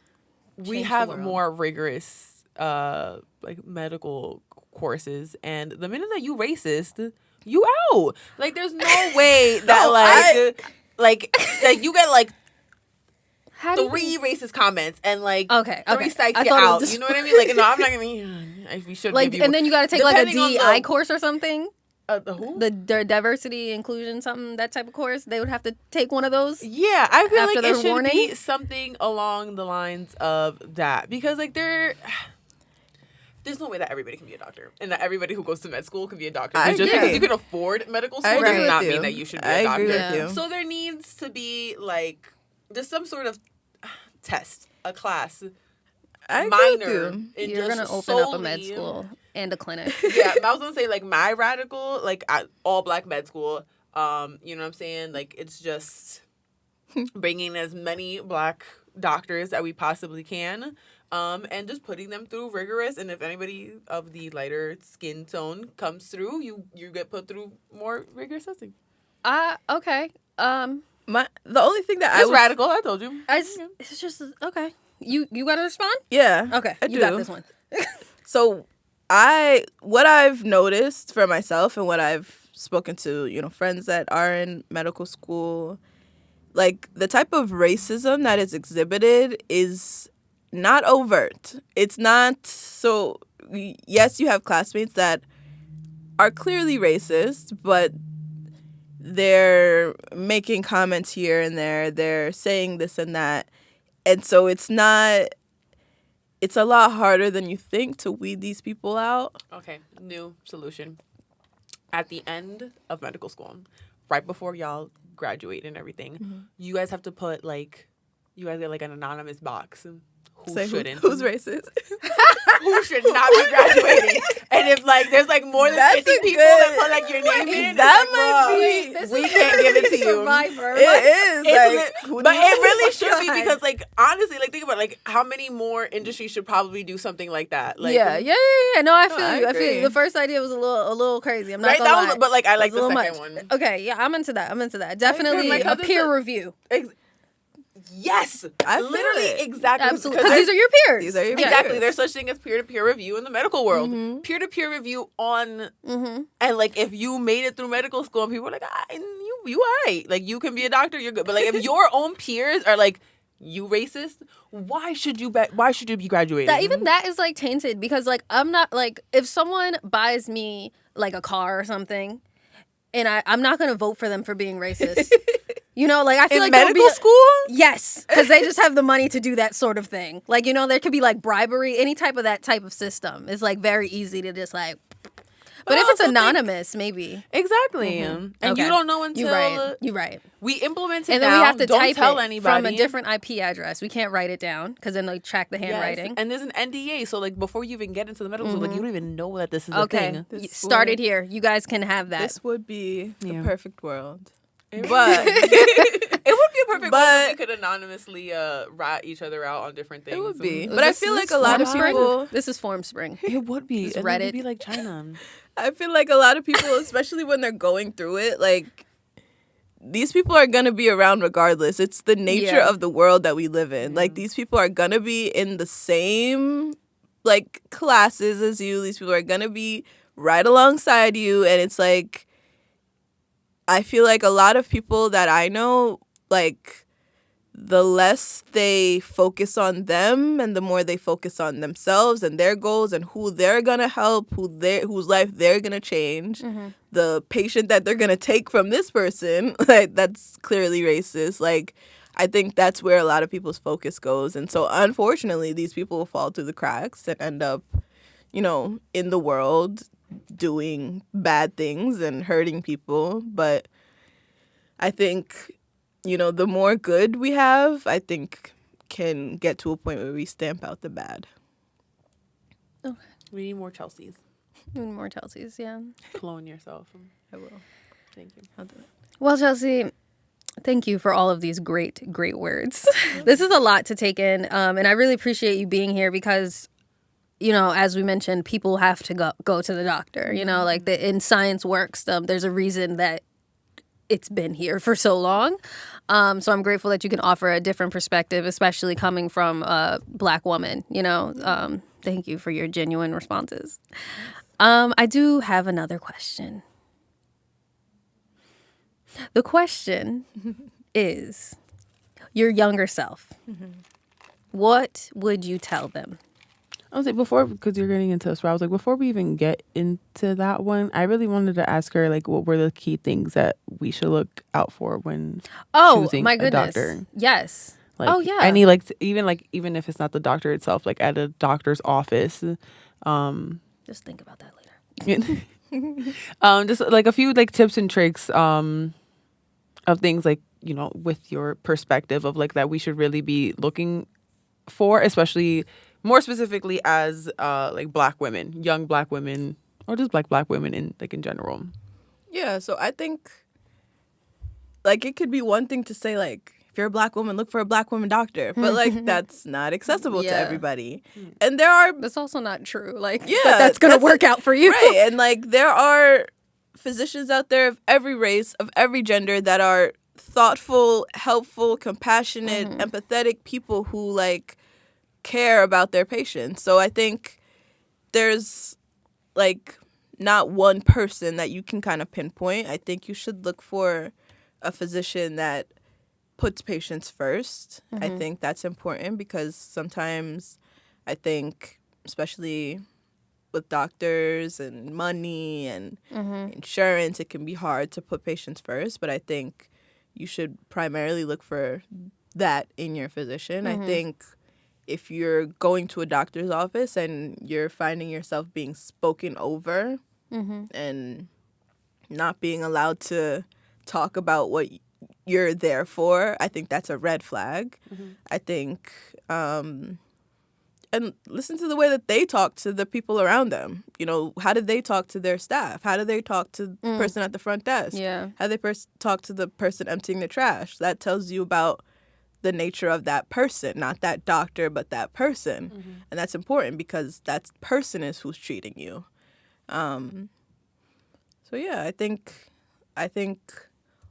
We have more rigorous, like, medical courses, and the minute that you racist, you out. Like, there's no way that, like you get, like, 3 racist comments and, like, 3 sites get out. You know what I mean? Like, no, I'm not gonna. We should, like, and then you got to take, like, a DEI course or something. The who? The diversity, inclusion, something, that type of course. They would have to take one of those. Yeah, I feel like it should be something along the lines of that, because, like, there's no way that everybody can be a doctor and that everybody who goes to med school can be a doctor. Just because you can afford medical school does not mean that you should be a doctor. Agree with you. So there needs to be, like, just some sort of test, a class, minor. You're gonna open up a med school and a clinic. Yeah, I was gonna say, like, my radical, like, all black med school. You know what I'm saying? Like, it's just bringing as many black doctors that we possibly can, and just putting them through rigorous. And if anybody of the lighter skin tone comes through, you get put through more rigorous testing. Okay. The only thing that It's radical. I told you. It's just okay. You got to respond? Yeah. Okay. I You do. got this one. So what I've noticed for myself and what I've spoken to, friends that are in medical school, like the type of racism that is exhibited is not overt. It's not so. Yes, you have classmates that are clearly racist, but they're making comments here and there. They're saying this and that. And so it's a lot harder than you think to weed these people out. Okay, new solution. At the end of medical school, right before y'all graduate and everything, you guys have to put you guys get like an anonymous box. Who shouldn't? Who's racist? Who should not be graduating? And if there's more than 50 people that put your name in, that might be. We can't give it to you. Survivor. It is. But it really should be because honestly, think about how many more industries should probably do something like that. Yeah. No, I feel you. I feel agree. you. The first idea was a little crazy. I'm not Right? gonna lie. But I like the much. second one. Okay, yeah, I'm into that. Definitely My a cousin peer said- review. Yes, I feel literally, it. exactly. Absolutely, because these are your peers. These are your Exactly. peers. There's such thing as peer-to-peer review in the medical world. Peer-to-peer review on, and if you made it through medical school and people are like, you all right. You can be a doctor, you're good. But if your own peers are you racist, why should you be graduating? Even that is tainted because I'm not if someone buys me a car or something, and I'm not gonna vote for them for being racist. I feel in like medical school? Yes, because they just have the money to do that sort of thing. There could be bribery, any type of system is very easy to just But if it's anonymous, maybe. Exactly. And Okay. you don't know until You're right. we implement it And then now. we have to don't type tell it anybody. from a different IP address. We can't write it down because then they track the handwriting. Yes. And there's an NDA, so before you even get into the medical school, you don't even know that this is a Okay, thing. start it here. You guys can have that. This would be the perfect world. But But it would be a perfect world if But- we could anonymously rat each other out on different things. it would be. This But I feel is like a lot of Formspring? people. This is Formspring. It would be. It's And then Reddit. it'd be like China. I feel like a lot of people, especially when they're going through it, these people are going to be around regardless. It's the nature Yeah. of the world that we live in. These people are going to be in the same, classes as you. These people are going to be right alongside you. And it's I feel like a lot of people that I know, the less they focus on them and the more they focus on themselves and their goals and who they're going to help, whose life they're going to change, the patient that they're going to take from this person, that's clearly racist. I think that's where a lot of people's focus goes. And so, unfortunately, these people will fall through the cracks and end up, in the world doing bad things and hurting people. But I think the more good we have, I think can get to a point where we stamp out the bad. Okay. We need more Chelseas. More Chelsea's, yeah. Clone yourself. I will. Thank you. I'll do it. Well, Chelsea, thank you for all of these great words. This is a lot to take in, and I really appreciate you being here because, as we mentioned, people have to go to the doctor. In science works, there's a reason that it's been here for so long. So I'm grateful that you can offer a different perspective, especially coming from a Black woman. Thank you for your genuine responses. I do have another question. The question is, your younger self, what would you tell them? I was before, because you're getting into this, I was before we even get into that one, I really wanted to ask her, what were the key things that we should look out for when choosing my a goodness. doctor? Yes. Yeah. Any, even if it's not the doctor itself, at a doctor's office. Just think about that later. Just a few tips and tricks of things with your perspective of that we should really be looking for, especially more specifically as Black women, young Black women, or just Black women in general. Yeah, so I think it could be one thing to say if you're a Black woman, look for a Black woman doctor, but that's not accessible to everybody. And there are That's also not true. yeah, that's gonna work out for you, right? And there are physicians out there of every race, of every gender that are thoughtful, helpful, compassionate, empathetic people who like care about their patients. So I think there's like not one person that you can kind of pinpoint. I think you should look for a physician that puts patients first. I think that's important because sometimes I think, especially with doctors and money and insurance, it can be hard to put patients first. But I think you should primarily look for that in your physician. I think if you're going to a doctor's office and you're finding yourself being spoken over and not being allowed to talk about what you're there for, I think that's a red flag. I think, and listen to the way that they talk to the people around them. You know, how did they talk to their staff? How do they talk to the person at the front desk? Yeah. How do they talk to the person emptying the trash? That tells you about the nature of that person, not that doctor, but that person. And that's important because that person is who's treating you. So yeah, I think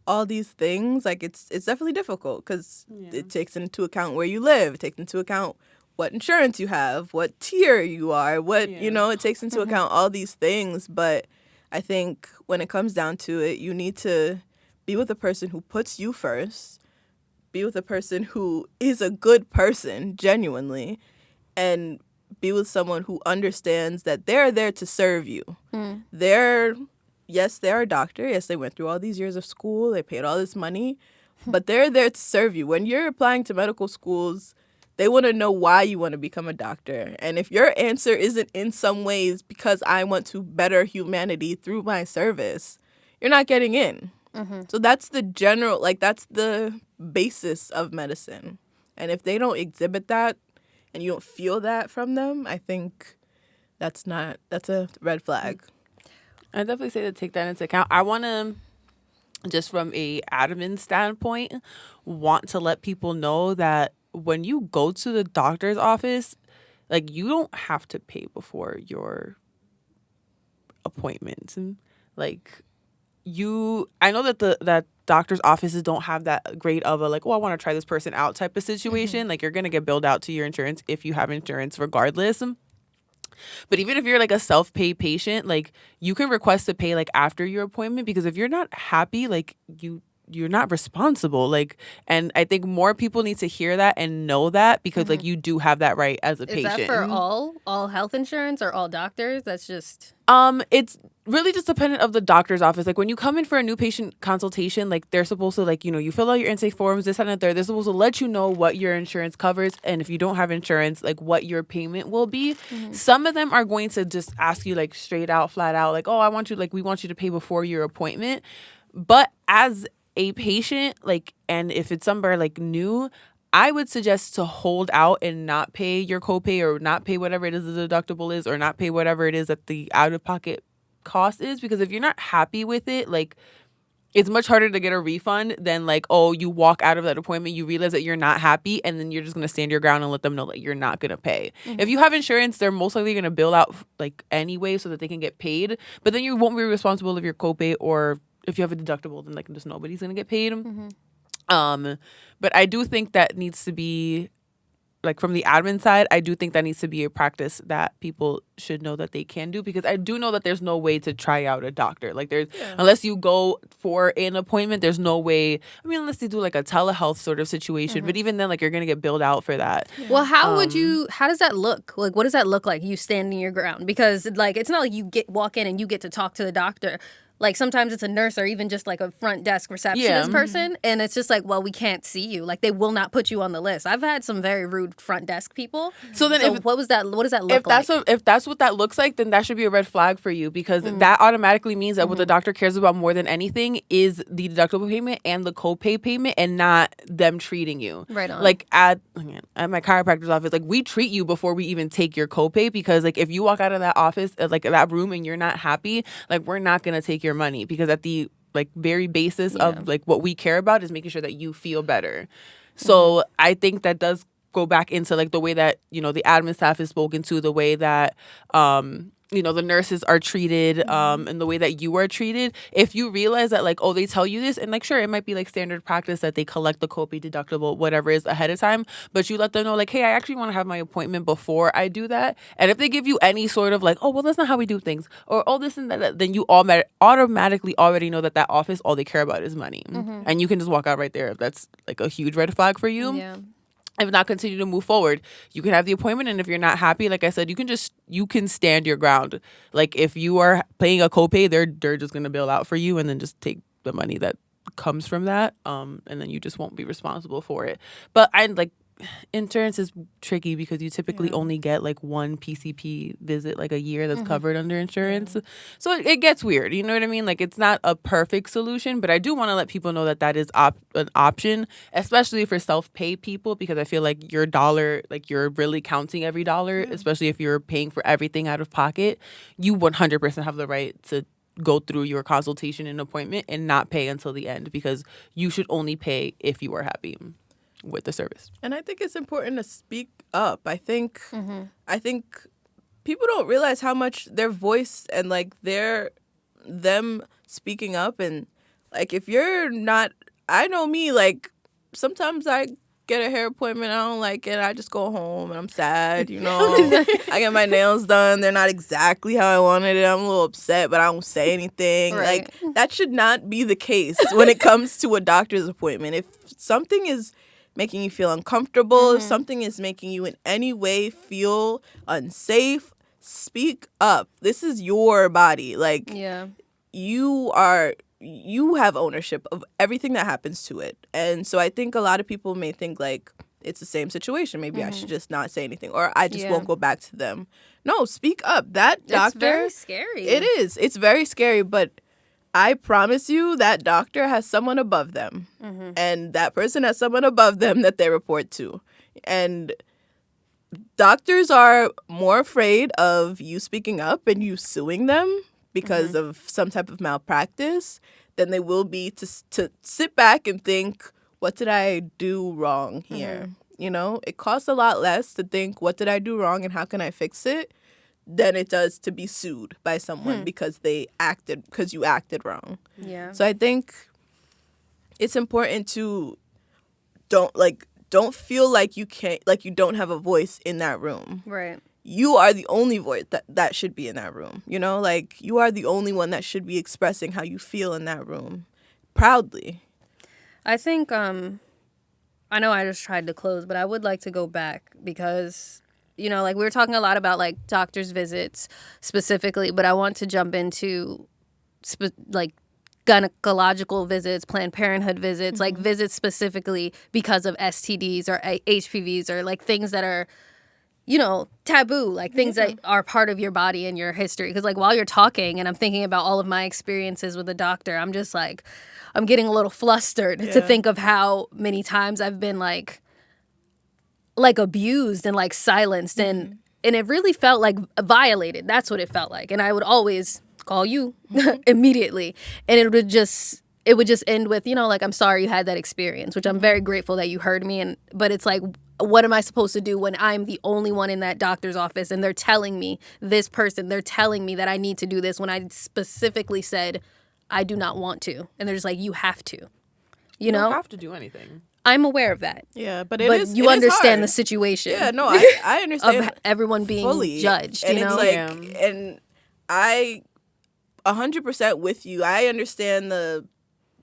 all these things, like it's definitely difficult because it takes into account where you live, it takes into account what insurance you have, what tier you are, what, you know, it takes into account all these things. But I think when it comes down to it, you need to be with a person who puts you first, be with a person who is a good person, genuinely, and be with someone who understands that they're there to serve you. They're a doctor. Yes, they went through all these years of school. They paid all this money. But they're there to serve you. When you're applying to medical schools, they want to know why you want to become a doctor. And if your answer isn't in some ways because I want to better humanity through my service, you're not getting in. So that's the general, like that's the basis of medicine. And if they don't exhibit that and you don't feel that from them, I think that's a red flag. I definitely say to take that into account. I want to, just from a admin standpoint, want to let people know that when you go to the doctor's office, like you don't have to pay before your appointment. And like I know that that doctor's offices don't have that great of a like, oh, I want to try this person out type of situation. Like you're going to get billed out to your insurance if you have insurance regardless. But even if you're like a self-pay patient, like you can request to pay like after your appointment, because if you're not happy, like you're not responsible. Like, and I think more people need to hear that and know that, because like you do have that right as a patient. Is that for all health insurance or all doctors? That's just it's really just dependent of the doctor's office. Like when you come in for a new patient consultation, like they're supposed to, like, you know, you fill out your intake forms, this and that, they're supposed to let you know what your insurance covers, and if you don't have insurance, like what your payment will be. Some of them are going to just ask you like straight out, flat out, like, oh, we want you to pay before your appointment. But as a patient, like, and if it's somewhere like new, I would suggest to hold out and not pay your copay, or not pay whatever it is the deductible is, or not pay whatever it is that the out-of-pocket cost is, because if you're not happy with it, like, it's much harder to get a refund than like, oh, you walk out of that appointment, you realize that you're not happy, and then you're just going to stand your ground and let them know that you're not going to pay. If you have insurance, they're most likely going to bill out like anyway so that they can get paid, but then you won't be responsible if your copay, or if you have a deductible, then like just nobody's going to get paid. But I do think that needs to be, like, from the admin side, I do think that needs to be a practice that people should know that they can do, because I do know that there's no way to try out a doctor. Like, unless you go for an appointment, there's no way. I mean, unless you do like a telehealth sort of situation, but even then, like, you're going to get billed out for that. Well, how does that look? Like, what does that look like, you standing your ground? Because, like, it's not like you walk in and you get to talk to the doctor. Like, sometimes it's a nurse or even just like a front desk receptionist person. And it's just like, well, we can't see you. Like, they will not put you on the list. I've had some very rude front desk people. So what does that look like? If that's what that looks like, then that should be a red flag for you, because that automatically means that what the doctor cares about more than anything is the deductible payment and the copay payment, and not them treating you. Right on. Like, at my chiropractor's office, like, we treat you before we even take your copay, because like if you walk out of that office, like that room, and you're not happy, like, we're not going to take your money, because at the like very basis of like what we care about is making sure that you feel better. So I think that does go back into like the way that, you know, the admin staff is spoken to, the way that the nurses are treated, and the way that you are treated. If you realize that, like, oh, they tell you this, and, like, sure, it might be, like, standard practice that they collect the copay deductible, whatever is ahead of time, but you let them know, like, hey, I actually want to have my appointment before I do that. And if they give you any sort of, like, oh, well, that's not how we do things, or oh, this and that, then you automatically already know that office, all they care about is money. And you can just walk out right there if that's, like, a huge red flag for you. Yeah. If not, continue to move forward. You can have the appointment, and if you're not happy, like I said, you can stand your ground. Like, if you are paying a copay, they're just gonna bill out for you, and then just take the money that comes from that, and then you just won't be responsible for it. But insurance is tricky because you typically only get, like, one PCP visit, like, a year that's covered under insurance. So it gets weird. You know what I mean? Like, it's not a perfect solution, but I do want to let people know that is an option, especially for self-pay people, because I feel like your dollar, like, you're really counting every dollar, especially if you're paying for everything out of pocket. You 100% have the right to go through your consultation and appointment and not pay until the end, because you should only pay if you are happy with the service. And I think it's important to speak up. I think people don't realize how much their voice and, like, them speaking up, and, like, if you're not, I know me, like, sometimes I get a hair appointment, I don't like it, I just go home and I'm sad, I get my nails done, they're not exactly how I wanted it, I'm a little upset, but I don't say anything. Right. Like, that should not be the case when it comes to a doctor's appointment. If something is making you feel uncomfortable, if something is making you in any way feel unsafe, speak up. This is your body. Like, you have ownership of everything that happens to it. And so I think a lot of people may think, like, it's the same situation. Maybe I should just not say anything, or I just won't go back to them. No, speak up. That doctor. It's very scary. It is. It's very scary, but I promise you that doctor has someone above them, and that person has someone above them that they report to. And doctors are more afraid of you speaking up and you suing them because of some type of malpractice than they will be to sit back and think, what did I do wrong here? It costs a lot less to think, what did I do wrong and how can I fix it, than it does to be sued by someone because you acted wrong. Yeah. So I think it's important to don't feel like you can't, like, you don't have a voice in that room. Right. You are the only voice that should be in that room. Like, you are the only one that should be expressing how you feel in that room proudly. I think I know I just tried to close, but I would like to go back because like, we were talking a lot about, like, doctor's visits specifically, but I want to jump into, like, gynecological visits, Planned Parenthood visits, like, visits specifically because of STDs or HPVs or, like, things that are, taboo, like, things that are part of your body and your history. Because, like, while you're talking and I'm thinking about all of my experiences with the doctor, I'm just, like, I'm getting a little flustered to think of how many times I've been, like abused and, like, silenced, and it really felt like violated. That's what it felt like. And I would always call you immediately, and it would just end with, like, I'm sorry you had that experience, which I'm very grateful that you heard me. But it's like, what am I supposed to do when I'm the only one in that doctor's office and they're telling me they're telling me that I need to do this when I specifically said I do not want to, and they're just like, you have to, you don't have to do anything. I'm aware of that. Yeah, but you understand the situation. Yeah, no, I understand. Of everyone being fully judged, and it's like, and I 100% with you. I understand the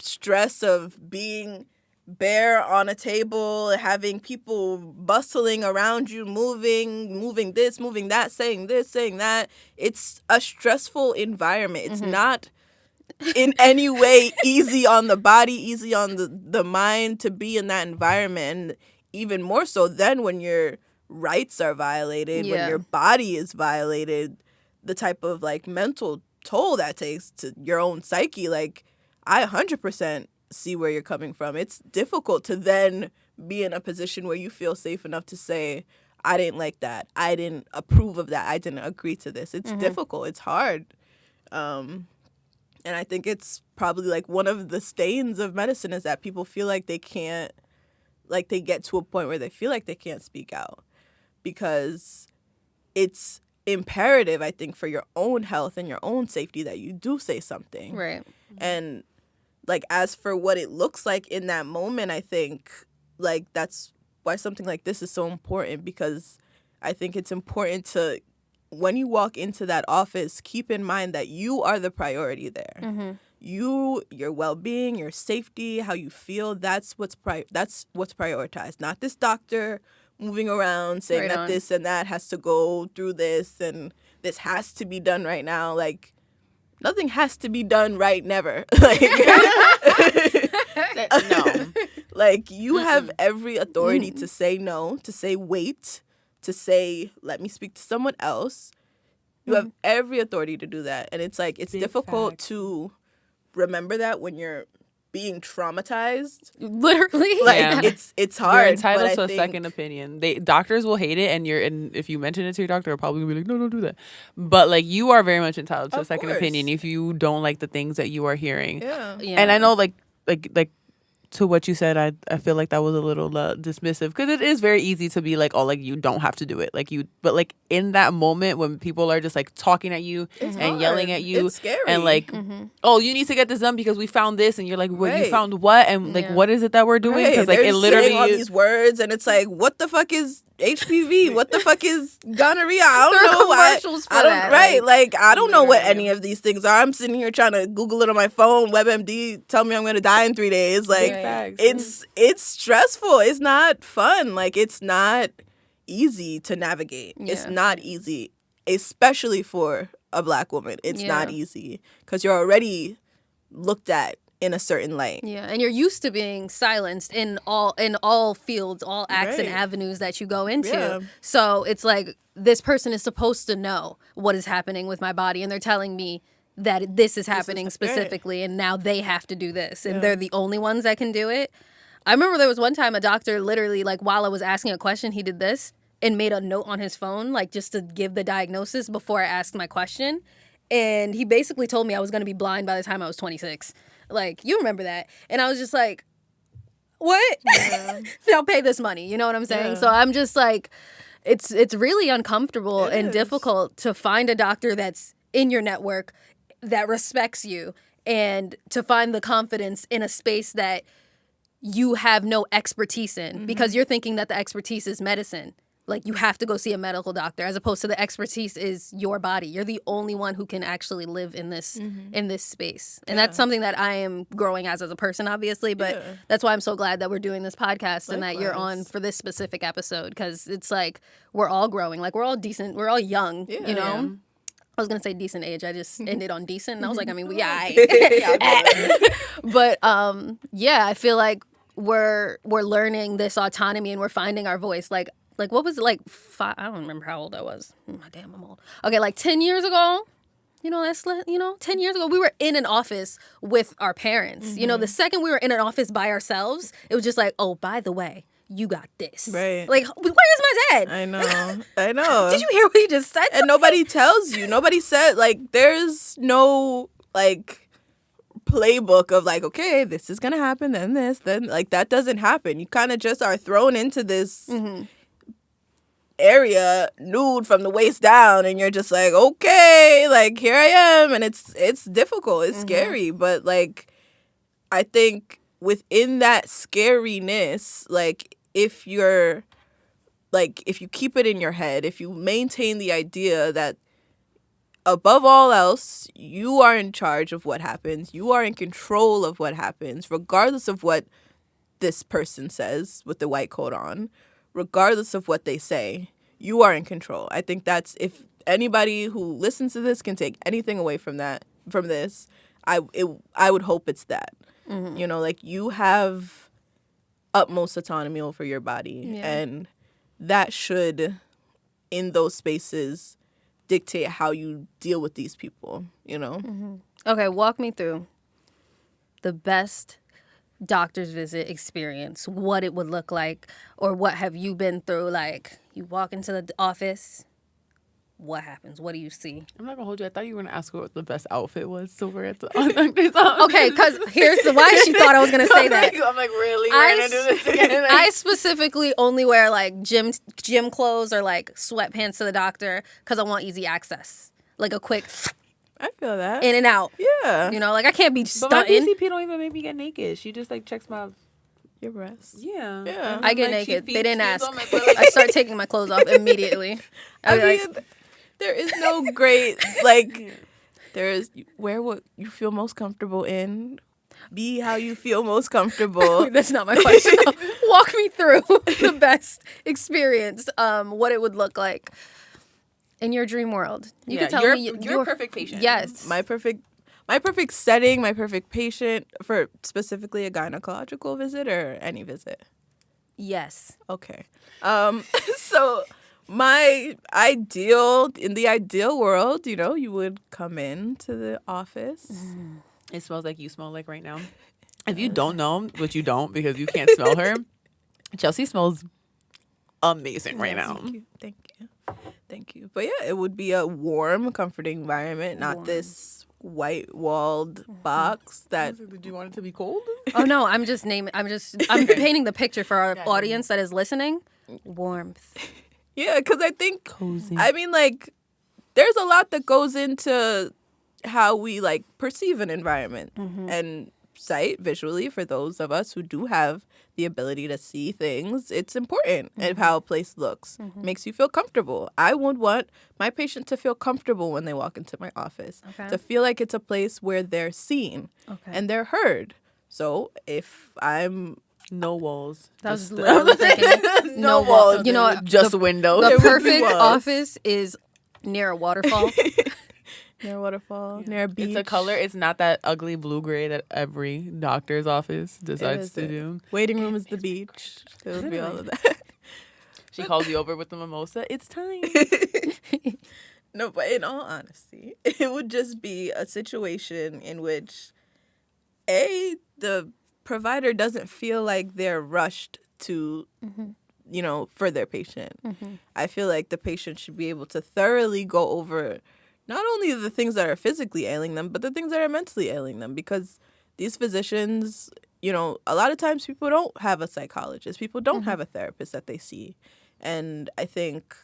stress of being bare on a table, having people bustling around you, moving this, moving that, saying this, saying that. It's a stressful environment. It's not in any way easy on the body, easy on the mind to be in that environment. And even more so then when your rights are violated, when your body is violated, the type of, like, mental toll that takes to your own psyche. Like, I 100% see where you're coming from. It's difficult to then be in a position where you feel safe enough to say, I didn't like that, I didn't approve of that, I didn't agree to this. It's difficult. It's hard. And I think it's probably, like, one of the stains of medicine is that people feel like they can't, like, they get to a point where they feel like they can't speak out because it's imperative, I think, for your own health and your own safety that you do say something. Right. And like, as for what it looks like in that moment, I think like that's why something like this is so important, because I think it's important to, when you walk into that office, keep in mind that you are the priority there. Mm-hmm. Your well-being, your safety, how you feel, that's what's prioritized. Not this doctor moving around saying Right that on. this and that has to go through this and this has to be done right now. Like, nothing has to be done right never. Like, No. like, you have every authority to say no, to say wait, to say let me speak to someone else. You have every authority to do that. And it's like, it's Big difficult facts. to remember that when you're being traumatized. Literally. Like, Yeah. it's hard. You're entitled but to I a think, second opinion. Doctors will hate it, and if you mention it to your doctor, they'll probably be like, no, don't do that. But like, you are very much entitled to a Of second course. opinion if you don't like the things that you are hearing. Yeah. Yeah. And I know, like to what you said, I feel like that was a little dismissive, because it is very easy to be like, oh, like, you don't have to do it, like, but like in that moment when people are just like talking at you It's and hard. yelling at you It's scary. and like, oh, you need to get this done because we found this, and you're like, what, you Right. found what, and like, Yeah. what is it that we're doing? Right, Because like, they're it literally saying all these words, and it's like, what the fuck is HPV? What the fuck is gonorrhea? I There are don't know why. commercials for I don't that, right. like, Like, I don't know what literally. any of these things are. I'm sitting here trying to Google it on my phone. WebMD tell me I'm going to die in 3 days. Like, facts. it's stressful. It's not fun. Like, it's not easy to navigate. It's Yeah. not easy, especially for a Black woman. It's not Yeah. easy because you're already looked at in a certain light. Yeah, and you're used to being silenced in all fields, all acts and Right. avenues that you go into. Yeah. So it's like, this person is supposed to know what is happening with my body, and they're telling me that this is happening right. specifically, and now they have to do this, and Yeah. they're the only ones that can do it. I remember there was one time a doctor literally, like, while I was asking a question, he did this and made a note on his phone, like, just to give the diagnosis before I asked my question. And he basically told me I was going to be blind by the time I was 26. Like, you remember that. And I was just like, what? Yeah. They'll pay this money. You know what I'm saying? Yeah. So I'm just like, it's really uncomfortable It and is. difficult to find a doctor that's in your network that respects you, and to find the confidence in a space that you have no expertise in, because you're thinking that the expertise is medicine. Like, you have to go see a medical doctor, as opposed to the expertise is your body. You're the only one who can actually live in this space. And that's something that I am growing as a person, obviously. But Yeah. that's why I'm so glad that we're doing this podcast and that you're on Likewise. for this specific episode, because it's like, we're all growing. Like, we're all decent. We're all young, Yeah. you know? I was going to say decent age. I just ended on decent. And I was like, I mean, yeah. But yeah, I feel like we're learning this autonomy, and we're finding our voice. Like what was it, like I don't remember how old I was. Damn, I'm old. Okay, like 10 years ago. 10 years ago, we were in an office with our parents. You know, the second we were in an office by ourselves, it was just like, oh, by the way, you got this. Right. Like, where's my dad? I know. Did you hear what he just said? And nobody tells you. Nobody said, like, there's no, like, playbook of, like, okay, this is going to happen, then this, then, like, that doesn't happen. You kind of just are thrown into this area nude from the waist down, and you're just like, okay, like, here I am. And it's difficult. It's scary. But, like, I think within that scariness, like, if you keep it in your head, if you maintain the idea that above all else, you are in charge of what happens, you are in control of what happens, regardless of what this person says with the white coat on, regardless of what they say, you are in control. I think that's, if anybody who listens to this can take anything away from this, I would hope it's that. You know, like, you have utmost autonomy over your body, and that should, in those spaces, dictate how you deal with these people, you know? Okay, walk me through the best doctor's visit experience, what it would look like, or what have you been through? Like, you walk into the office, what happens? What do you see? I'm not gonna hold you. I thought you were gonna ask her what the best outfit was to wear at the doctor's office. Okay, because here's why she thought I was gonna say that. I'm like, really? We're gonna do this again? I specifically only wear like gym clothes or like sweatpants to the doctor because I want easy access, like a quick. I feel that. In and out. Yeah. You know, like I can't be But my stunting. PCP don't even make me get naked. She just like checks my your breasts. Yeah. Yeah. I get like, naked. she They didn't feeds ask. on my butt, like- I start taking my clothes off immediately. I mean, there is no great like. There is wear what you feel most comfortable in. Be how you feel most comfortable. That's not my question. Walk me through the best experience. What it would look like in your dream world. You can tell me your perfect patient. Yes. My perfect setting, my perfect patient for specifically a gynecological visit or any visit. Yes. Okay. So in the ideal world, you know, you would come into the office. It smells like you smell like right now. If you don't know, which you don't because you can't smell her, Chelsi smells amazing right now. Thank you. But yeah, it would be a warm, comforting environment, not this white-walled box that... Did you want it to be cold? Oh no, I'm painting the picture for our audience that is listening. Warmth. Yeah, because I think... Cozy. I mean, like, there's a lot that goes into how we, like, perceive an environment. And sight, visually, for those of us who do have the ability to see things, it's important of how a place looks. Makes you feel comfortable. I would want my patient to feel comfortable when they walk into my office. Okay. To feel like it's a place where they're seen and they're heard. So if I'm... No walls. That was literally thinking No walls. You know what? Just windows. The There would be perfect walls. office is near a waterfall. Near a waterfall, near a beach. It's a color. It's not that ugly blue gray that every doctor's office decides to do. Waiting room is the beach. There would be all of that. She calls you over with the mimosa. It's time. No, but in all honesty, it would just be a situation in which, the provider doesn't feel like they're rushed to, you know, for their patient. I feel like the patient should be able to thoroughly go over not only the things that are physically ailing them, but the things that are mentally ailing them. Because these physicians, you know, a lot of times people don't have a psychologist. People don't have a therapist that they see. And I think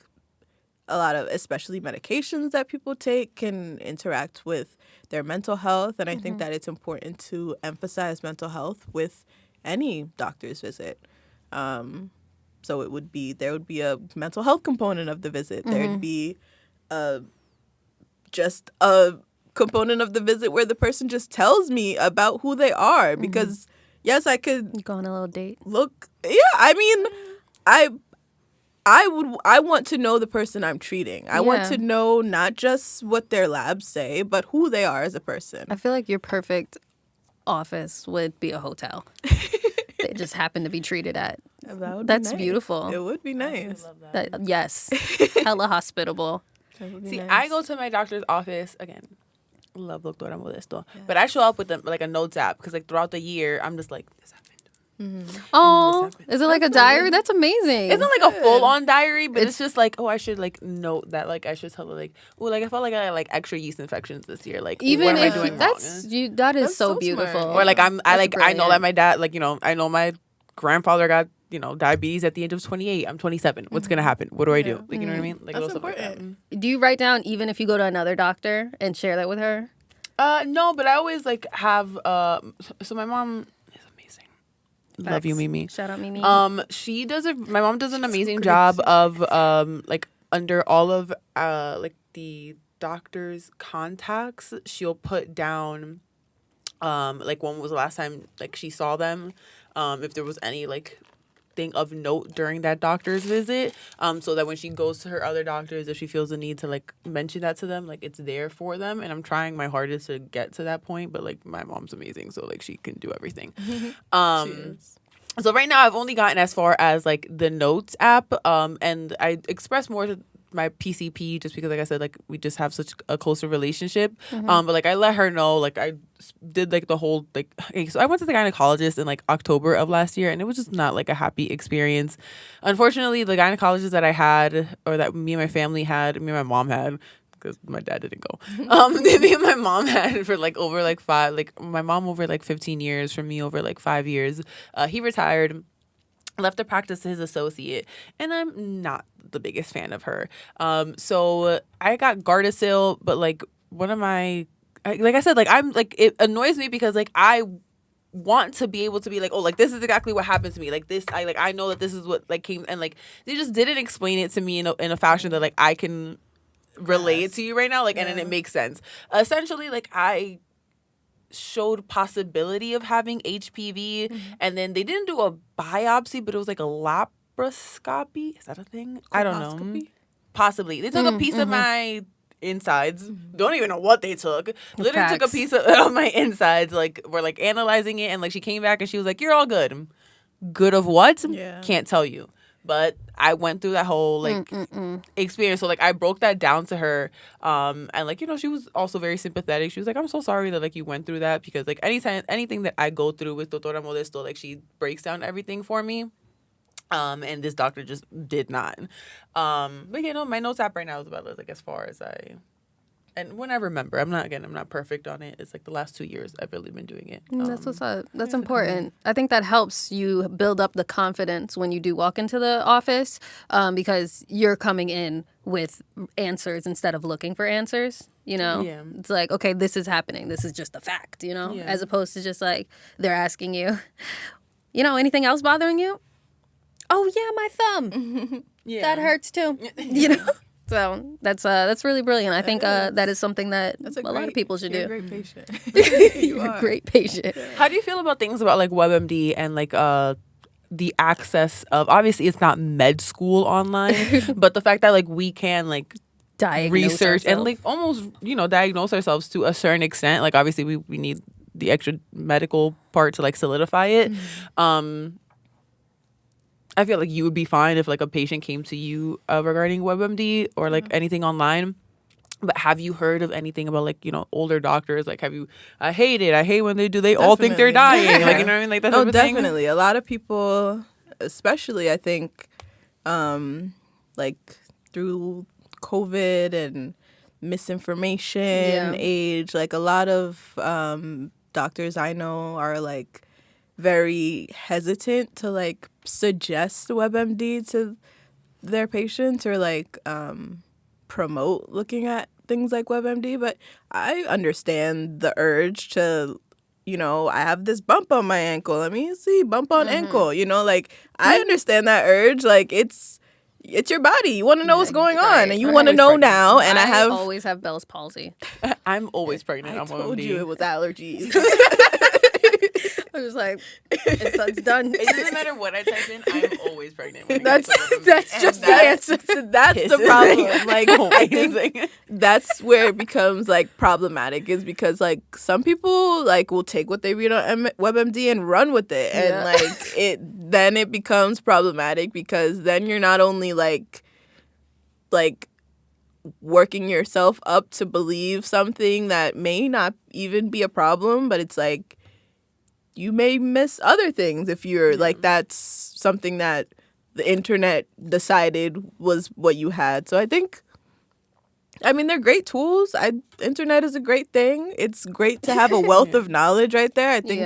a lot of, especially medications that people take, can interact with their mental health. And I think that it's important to emphasize mental health with any doctor's visit. So there would be a mental health component of the visit. There'd be just a component of the visit where the person just tells me about who they are. Because, yes, I could Go on a little date. look. Yeah, I mean, I want to know the person I'm treating. I want to know not just what their labs say, but who they are as a person. I feel like your perfect office would be a hotel. They just happen to be treated at. That's nice. beautiful. It would be nice. Yes. Hella hospitable. See, I go to my doctor's office again. Love Doctora Modesto, but I show up with like a notes app because like throughout the year I'm just like this happened. Oh, is it like a diary? That's amazing. It's not like a full on diary, but it's just like, oh, I should like note that, like I should tell her like, oh, like I felt like I had like extra yeast infections this year. Like, Even what am I if doing that's wrong? that is That's so so beautiful. smart. Or like I know brilliant. that my dad, like, you know, I know my grandfather got, you know, diabetes at the age of 28. I'm 27. What's gonna happen? What do I do? Like, you know what I mean? Like That's little stuff like that. important. Do you write down even if you go to another doctor and share that with her? No, but I always like have so my mom is amazing. Love you, Mimi. Shout out Mimi. My mom does an amazing job of like under all of like the doctor's contacts, she'll put down like when was the last time like she saw them, if there was any like thing of note during that doctor's visit, so that when she goes to her other doctors, if she feels the need to like mention that to them, like it's there for them. And I'm trying my hardest to get to that point, but like my mom's amazing, so like she can do everything. So right now I've only gotten as far as like the Notes app, and I express more to my PCP just because, like I said, like we just have such a closer relationship. But like I let her know, like I did like the whole like, okay, so I went to the gynecologist in like October of last year, and it was just not like a happy experience. Unfortunately, the gynecologist that I had, or that me and my family had, me and my mom had, because my dad didn't go. Me and my mom had for like over like my mom over like 15 years, for me over like 5 years. He retired, left the practice to his associate, and I'm not the biggest fan of her. So I got Gardasil, but like like I said, like I'm like, it annoys me because like I want to be able to be like, oh, like this is exactly what happened to me. Like this, I know that this is what like came, and like they just didn't explain it to me in a fashion that like I can relate it to you right now, like, and then it makes sense. Essentially, like I showed possibility of having HPV, and then they didn't do a biopsy, but it was like a laparoscopy. Is that a thing? I don't know. Possibly. They took a piece of my insides. Don't even know what they took. Literally took a piece of my insides. Like, we're like analyzing it, and like she came back and she was like, "You're all good." Good of what? Yeah. Can't tell you. But I went through that whole like experience. So like I broke that down to her. And like, you know, she was also very sympathetic. She was like, "I'm so sorry that like you went through that," because like anything that I go through with Doctora Modesto, like she breaks down everything for me. And this doctor just did not. But you know, my Notes app right now is about like as far as and when I remember, I'm not perfect on it. It's like the last 2 years I've really been doing it. That's what's up. That's important. I think that helps you build up the confidence when you do walk into the office, because you're coming in with answers instead of looking for answers. You know, It's like, okay, this is happening. This is just a fact, you know, as opposed to just like they're asking you, you know, anything else bothering you? Oh, yeah, my thumb. That hurts too. You know? So that's really brilliant. I think that is something that a lot of people should do. You're a great patient. You're a great patient. How do you feel about things about like WebMD and like the access of, obviously it's not med school online, but the fact that like we can like research and like almost, you know, diagnose ourselves to a certain extent. Like obviously we need the extra medical part to like solidify it. I feel like you would be fine if like a patient came to you regarding WebMD or like anything online. But have you heard of anything about like, you know, older doctors? Like, I hate when they do. They all think they're dying. Like, you know what I mean? Like that type of thing. Definitely. A lot of people, especially I think, like through COVID and misinformation age, like a lot of doctors I know are like very hesitant to like suggest WebMD to their patients or like promote looking at things like WebMD. But I understand the urge to, you know, I have this bump on my ankle. Let me see, bump on ankle. You know, like I understand that urge. Like it's your body. You want to know what's going on, and you want to know now. And I always have Bell's palsy. I'm always pregnant. I told you it was allergies. I was like, it's done. It doesn't matter what I type in. I'm always pregnant. That's just the answer. That's the problem. Like, I think that's where it becomes like problematic, is because like some people like will take what they read on WebMD and run with it, and like then it becomes problematic, because then you're not only like working yourself up to believe something that may not even be a problem, but it's like you may miss other things if you're like, that's something that the internet decided was what you had. So I think, I mean, they're great tools. Internet is a great thing. It's great to have a wealth of knowledge right there, I think.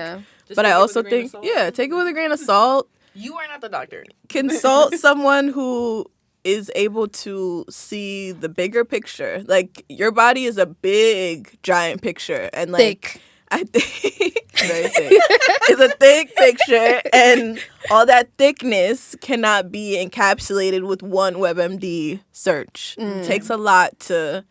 But I also think, take it with a grain of salt. You are not the doctor. Consult someone who is able to see the bigger picture. Like, your body is a big, giant picture. And like, thick. I think very thick. It's a thick picture, and all that thickness cannot be encapsulated with one WebMD search. It takes a lot to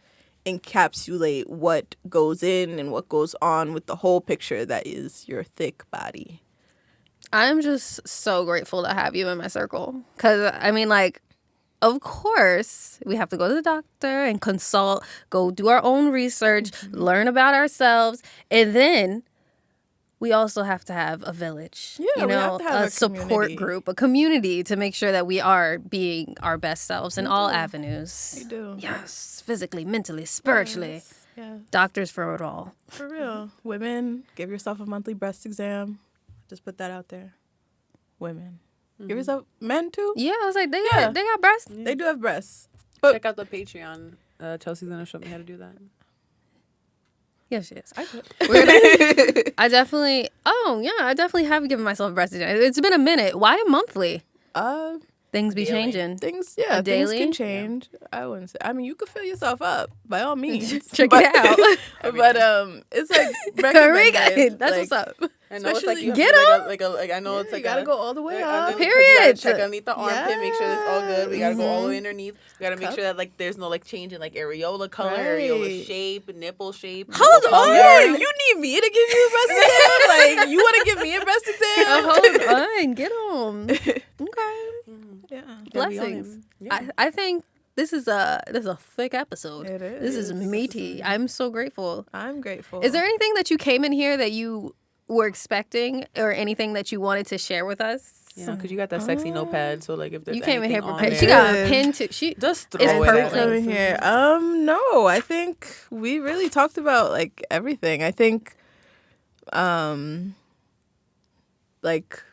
encapsulate what goes in and what goes on with the whole picture that is your thick body. I'm just so grateful to have you in my circle, because I mean, like, of course, we have to go to the doctor and consult, go do our own research, learn about ourselves. And then we also have to have a village. Yeah, you we have know, to have a a support community. group, a community to make sure that we are being our best selves in all avenues. We do. Yes, physically, mentally, spiritually. Yeah, Doctors for it all. for real. Women, give yourself a monthly breast exam. Just put that out there. Women. Give yourself, men too? Yeah, I was like, they Yeah. got breasts. They do have breasts. Check out the Patreon. Chelsea's gonna show me how to do that. Yeah, she is. I could. I definitely have given myself a breast exam. It's been a minute. Why a monthly? Things be changing. Things A daily? can change. I wouldn't say. I mean, you could fill yourself up by all means. Check it out. But it's like Very recommended. good. That's like, what's up. I know it's like you have Get to 'em. like I know it's you like gotta go all the way up. You gotta Period. check underneath the armpit, make sure it's all good. We gotta go all the way underneath. We gotta make Cup. sure that like there's no like change in like areola color, Right. areola shape, nipple shape. Hold nipple on, color. you need me to give you a breast exam? Like, you want to give me a breast exam? Hold on, get them. Okay, Yeah, blessings. Yeah. I think this is a thick episode. It is. This is meaty. I'm so grateful. I'm grateful. Is there anything that you came in here that you were expecting, or anything that you wanted to share with us? Yeah, because you got that sexy notepad. So like if there's You came in here anything on prepared. there- She got a pin too. She Just throw it's it purple. at coming us. here? No, I think we really talked about like everything. I think, like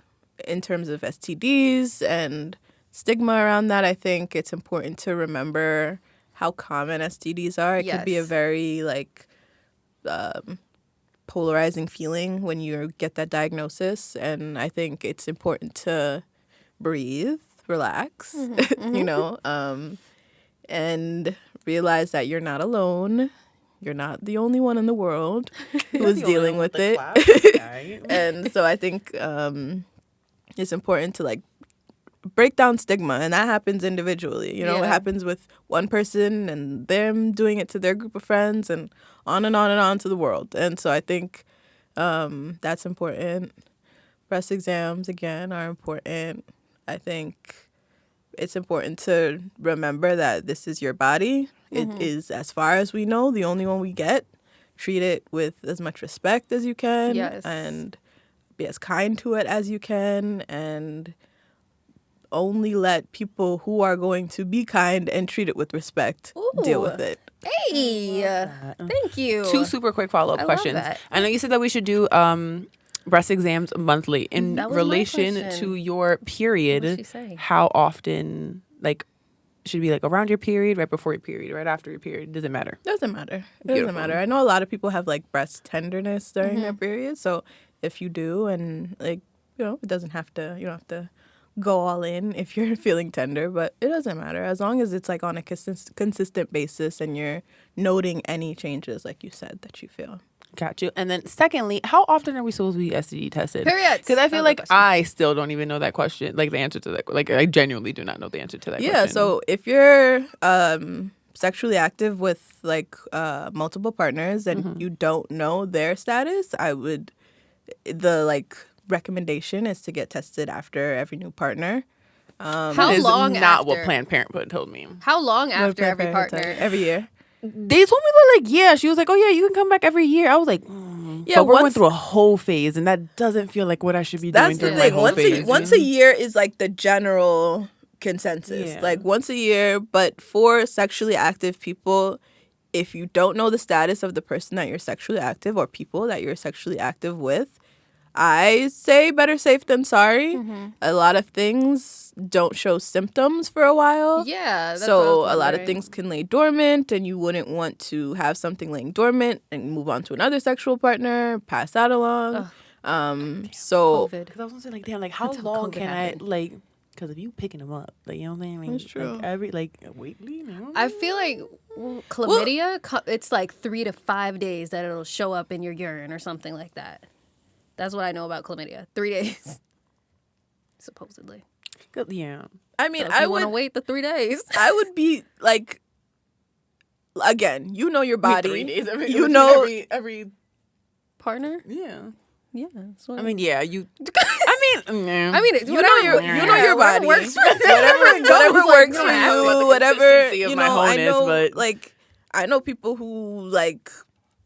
in terms of STDs and stigma around that, I think it's important to remember how common STDs are. It could be a Yes. very like polarizing feeling when you get that diagnosis, and I think it's important to breathe, relax, you know, and realize that you're not alone. You're not the only one in the world who is dealing with it. And so I think it's important to like break down stigma, and that happens individually. You know, Yeah. it happens with one person and them doing it to their group of friends, and on and on and on to the world. And so I think that's important. Breast exams, again, are important. I think it's important to remember that this is your body. It is, as far as we know, the only one we get. Treat it with as much respect as you can. Yes. And be as kind to it as you can. And only let people who are going to be kind and treat it with respect deal with it. Hey, thank you. Two super quick follow-up I love questions. that. I know you said that we should do breast exams monthly. In That was my relation question. to your What did period, she say? how often, like, should it be like around your period, right before your period, right after your period? Does it matter? Doesn't matter. It Beautiful. doesn't matter. I know a lot of people have like breast tenderness during their period. So if you do, and like, you know, it doesn't have to, you don't have to go all in if you're feeling tender, but it doesn't matter as long as it's like on a consistent basis and you're noting any changes, like you said, that you feel. Got you. And then secondly, how often are we supposed to be STD tested? Period. Because I feel Another like question. I still don't even know that question, like the answer to that. Like I genuinely do not know the answer to that Yeah, question. so if you're sexually active with like multiple partners and you don't know their status, the like recommendation is to get tested after every new partner. How that is long not after? what Planned Parenthood told me. How long after every partner? Every year. They told me that, like, yeah, she was like, oh yeah, you can come back every year. I was like, Yeah, but we're going once- through a whole phase, and that doesn't feel like what I should be That's doing the during thing. my whole phase. Once a year is like the general consensus. Yeah. Like once a year, but for sexually active people, if you don't know the status of the person that you're sexually active or people that you're sexually active with, I say better safe than sorry. A lot of things don't show symptoms for a while. Yeah. That's what I So was a lot of wondering. things can lay dormant, and you wouldn't want to have something laying dormant and move on to another sexual partner, pass that along. So COVID. Because I was gonna say, like, damn, like, how Until long COVID can happened. I, like, because if you picking them up, like, you know what I mean? That's true. Like, every, like, weekly? You know? I feel like chlamydia, it's like 3 to 5 days that it'll show up in your urine or something like that. That's what I know about chlamydia. 3 days. Supposedly. Yeah. I mean, So if I you want to would wait the 3 days. I would be like, again, you know your body. 3 days. You know, every, Partner? yeah. Yeah. So I mean, yeah, you. I mean, I mean, you know your whatever body. works for whatever works for have to, like, you. the Whatever consistency of you my know. I wholeness, know, but- like I know people who like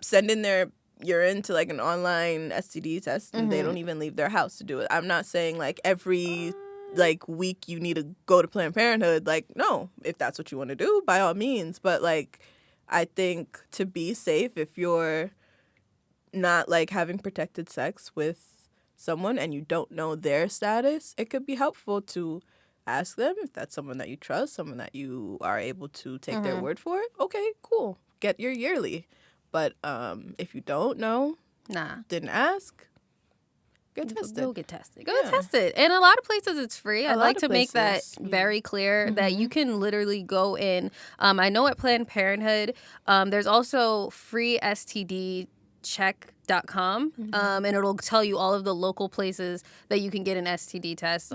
send in their you're into like an online STD test and they don't even leave their house to do it. I'm not saying like every like week you need to go to Planned Parenthood. Like, no, if that's what you want to do, by all means. But like, I think to be safe, if you're not like having protected sex with someone and you don't know their status, it could be helpful to ask them if that's someone that you trust, someone that you are able to take their word for it. Okay, cool. Get your yearly. But if you don't know, didn't ask, get tested. Go get tested. Go get tested. And a lot of places it's free. I'd like to make that very clear that you can literally go in. I know at Planned Parenthood, there's also free STD check.com, and it'll tell you all of the local places that you can get an STD test.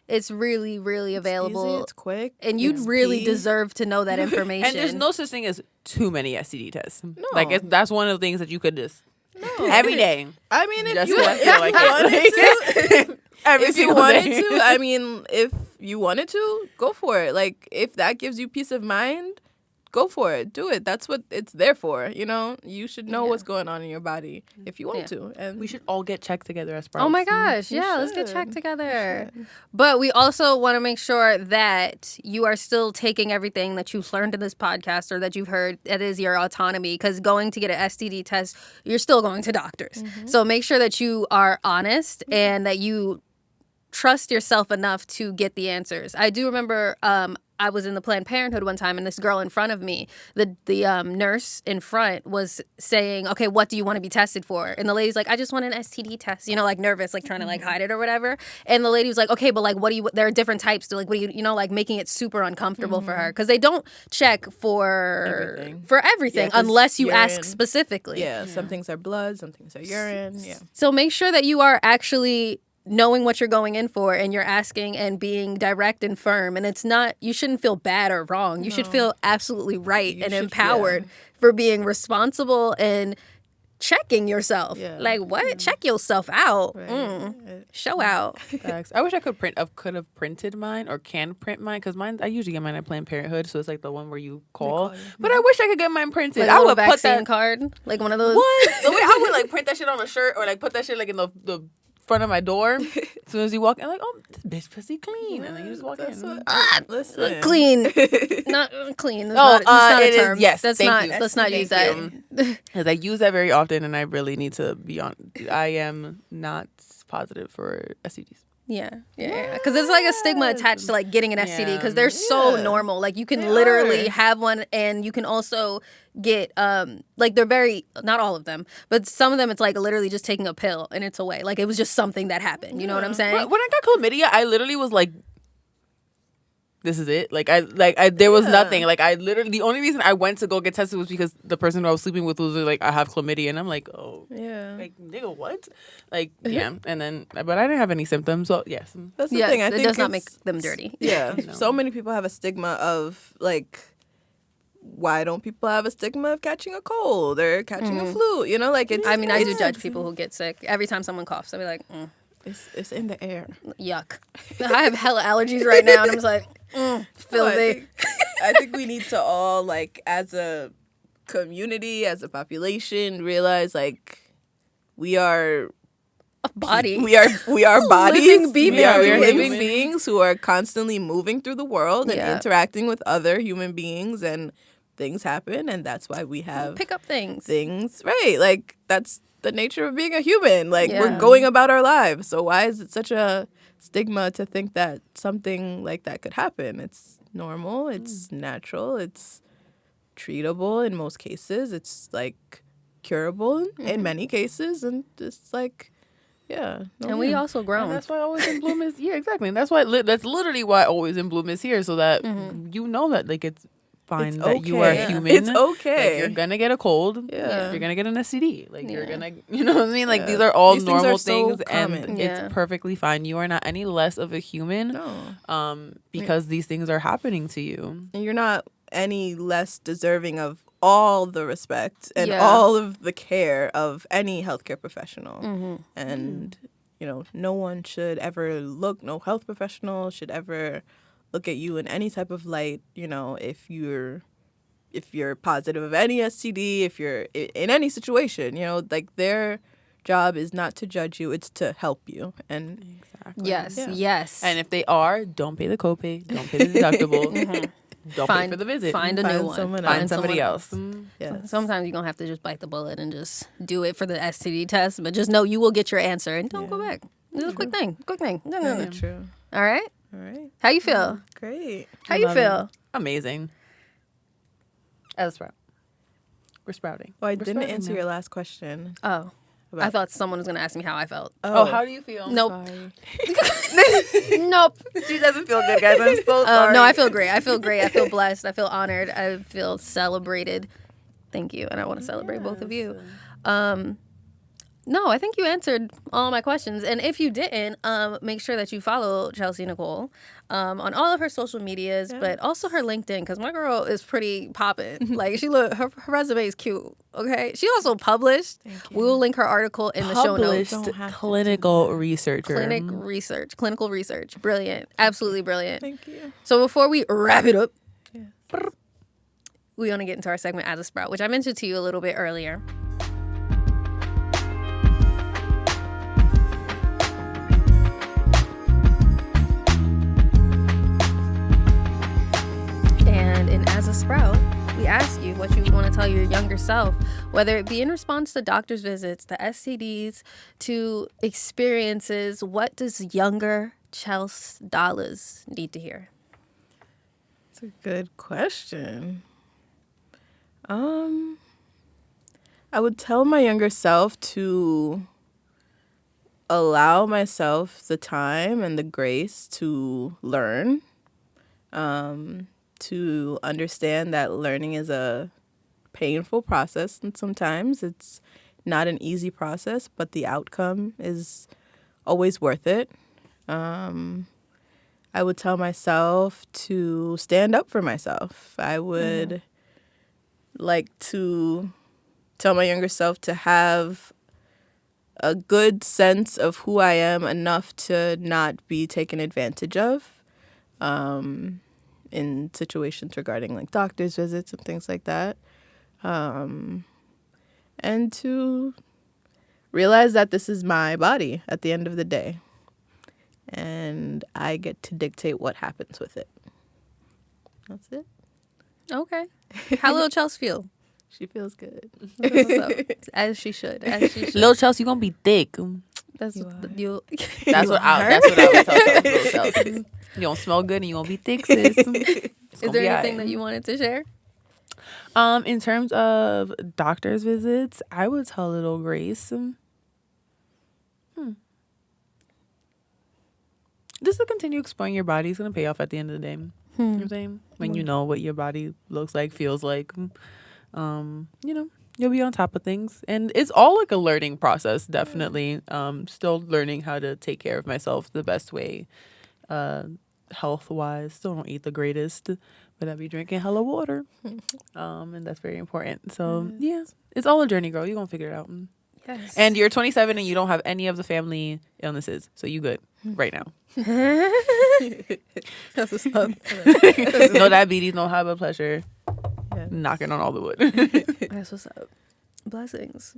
It's really, really available. It's easy, it's quick. And you'd really deserve to know that information. And there's no such thing as too many STD tests. No. Like, that's one of the things that you could just every day. I mean, if you wanted to, go for it. Like, if that gives you peace of mind, go for it. Do it. That's what it's there for. You know, you should know what's going on in your body if you want to. And we should all get checked together as Sprouts. Oh my gosh. Let's get checked together. But we also want to make sure that you are still taking everything that you've learned in this podcast or that you've heard. That is your autonomy, because going to get an STD test, you're still going to doctors. So make sure that you are honest and that you trust yourself enough to get the answers. I do remember I was in the Planned Parenthood one time, and this girl in front of me, the nurse in front was saying, okay, what do you want to be tested for? And the lady's like, I just want an STD test, you know, like nervous, like trying to like hide it or whatever. And the lady was like, okay, but like, there are different types to like, what do you know, like making it super uncomfortable for her. Because they don't check for everything unless you ask specifically. Yeah, some things are blood, some things are urine. Yeah. So make sure that you are actually knowing what you're going in for and you're asking and being direct and firm. And it's not, you shouldn't feel bad or wrong. You should feel absolutely right and empowered for being responsible and checking yourself. Like, what? Check yourself out. Show out. I wish I could have printed mine or can print mine, because mine, I usually get mine at Planned Parenthood, so it's like the one where you call. But I wish I could get mine printed. Like I would put that card, like one of those. What? The way I would like print that shit on a shirt or like put that shit like in the front of my door. As soon as you walk in, like, oh, this bitch pussy clean, and then you just walk in. Listen, clean, not clean. That's not a term. Yes, let's not use that. Because I use that very often, and I really need to be on. I am not positive for STDs. Yeah. Because there's like a stigma attached to like getting an STD, because they're so normal. Like you can literally have one, and you can also get like they're very, not all of them, but some of them it's like literally just taking a pill and it's away. Like it was just something that happened. You know what I'm saying? When I got chlamydia, I literally was like, this is it. I there was nothing. Like I literally, the only reason I went to go get tested was because the person who I was sleeping with was like, I have chlamydia, and I'm like, oh yeah, like nigga, what? Like and then, but I didn't have any symptoms. So yes, that's the thing. I think it does not make them dirty. Yeah, so many people have a stigma of like, why don't people have a stigma of catching a cold or catching a flu? You know, like it's. I mean, I do judge people who get sick. Every time someone coughs, I'll be like, It's in the air. Yuck. I have hella allergies right now, and I'm just like, filthy. I think we need to all, like, as a community, as a population, realize, like, we are a body. We are bodies. Living beings. We are living beings who are constantly moving through the world and interacting with other human beings, and things happen, and that's why we have pick up things. Right? Like that's the nature of being a human. Like we're going about our lives. So why is it such a stigma to think that something like that could happen? It's normal. It's natural. It's treatable in most cases. It's like curable in many cases, and it's like. Yeah. And we also grown. And that's why Always in Bloom is, exactly. And that's why, that's literally why Always in Bloom is here, so that you know that, like, it's fine that you are human. It's okay. Like, you're going to get a cold. Yeah. You're going to get an STD. Like, you're going to, you know what I mean? Like, these are all normal things, and it's perfectly fine. You are not any less of a human because these things are happening to you. And you're not any less deserving of all the respect and all of the care of any healthcare professional. And, you know, no one should ever no health professional should ever look at you in any type of light, you know, if you're if you're positive of any STD, if you're in any situation, like their job is not to judge you, it's to help you. And exactly. Yes. And if they are, don't pay the copay, don't pay the deductible. Don't pay for the visit. Find a new one. Find somebody else. Yes. Sometimes you're going to have to just bite the bullet and just do it for the STD test. But just know you will get your answer and don't go back. It's a quick thing. No. True. All right? All right. How you feel? Great. How you feel? Amazing. As a sprout. We're sprouting. Well, I didn't answer your last question. Oh. I thought someone was going to ask me how I felt. Oh, how do you feel? Nope. Sorry. Nope. She doesn't feel good, guys. I'm so sorry. No, I feel great. I feel blessed. I feel honored. I feel celebrated. Thank you. And I want to celebrate both of you. No, I think you answered all my questions. And if you didn't, make sure that you follow Chelsi Nicole on all of her social medias, but also her LinkedIn, because my girl is pretty popping. Like, her resume is cute, okay? She also published. We will link her article in the show notes. Clinical researcher. Clinical research. Brilliant. Absolutely brilliant. Thank you. So before we wrap it up, we want to get into our segment As a Sprout, which I mentioned to you a little bit earlier. As a sprout, we ask you what you want to tell your younger self, whether it be in response to doctor's visits, to STDs, to experiences. What does younger Chels Dollars need to hear? That's a good question. I would tell my younger self to allow myself the time and the grace to learn. To understand that learning is a painful process, and sometimes it's not an easy process, but the outcome is always worth it. I would tell myself to stand up for myself. I would like to tell my younger self to have a good sense of who I am enough to not be taken advantage of. In situations regarding like doctor's visits and things like that. And to realize that this is my body at the end of the day. And I get to dictate what happens with it. That's it. Okay. How little Chelsea feel? She feels good. As she should. Little Chelsea, you gonna be thick. That's what you. That's what I would tell little Chelsea. You don't smell good and you gonna be thick, sis. Is there anything that you wanted to share? In terms of doctor's visits, I would tell little Grace. Just to continue exploring your body is gonna pay off at the end of the day. You know what I'm saying? When you know what your body looks like, feels like, you'll be on top of things. And it's all like a learning process, definitely. Still learning how to take care of myself the best way. Health-wise, still don't eat the greatest, but I be drinking hella water, and that's very important. So yeah, it's all a journey, girl. You're gonna figure it out. Yes. And you're 27 and you don't have any of the family illnesses, so you good right now. That's what's up. No diabetes, no high blood pressure. Yes. Knocking on all the wood. That's what's up. Blessings.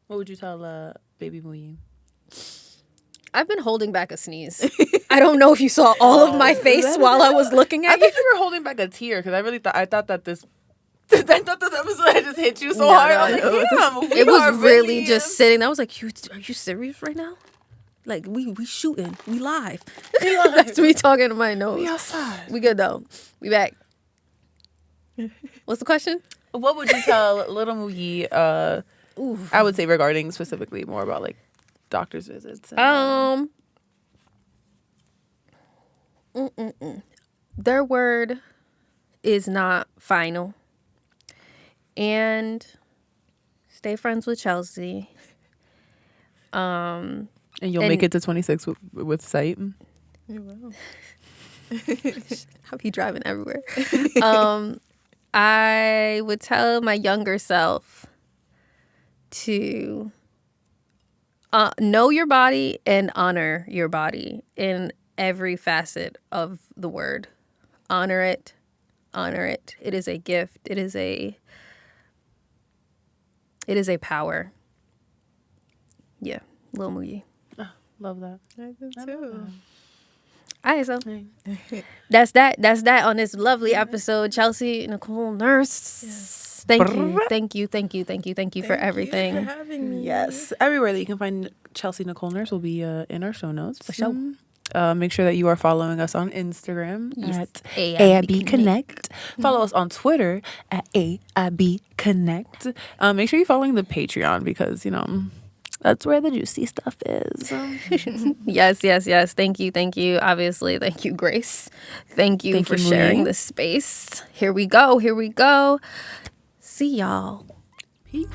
What would you tell baby Muhyi? I've been holding back a sneeze. I don't know if you saw all of my face while I was looking at you. I thought you were holding back a tear because I thought this episode had just hit you so hard. I was like, it was really just sitting. I was like, are you serious right now? Like we shooting, we live. That's me talking to my nose. We outside. We good though. We back. What's the question? What would you tell little Muhyi? I would say regarding specifically more about like doctor's visits. Their word is not final. And stay friends with Chelsi. And you'll make it to 26 with sight. You will. I'll be driving everywhere. I would tell my younger self to know your body and honor your body in every facet of the word. Honor it, honor it. It is a gift. It is a power. Yeah, Lil Muhyi. Love that. I do too. All right, so that's that on this lovely episode. Chelsea, Nicole, Nurse. Yes. Thank you for everything. Thank you for having me. Yes, everywhere that you can find Chelsi Nicole Nurse will be in our show notes. For sure. Make sure that you are following us on Instagram at AIB Connect. Follow us on Twitter at AIB Connect. Make sure you're following the Patreon because, that's where the juicy stuff is. Yes. Thank you. Obviously, thank you, Grace. Thank you for sharing the space. Here we go. See y'all. Peace.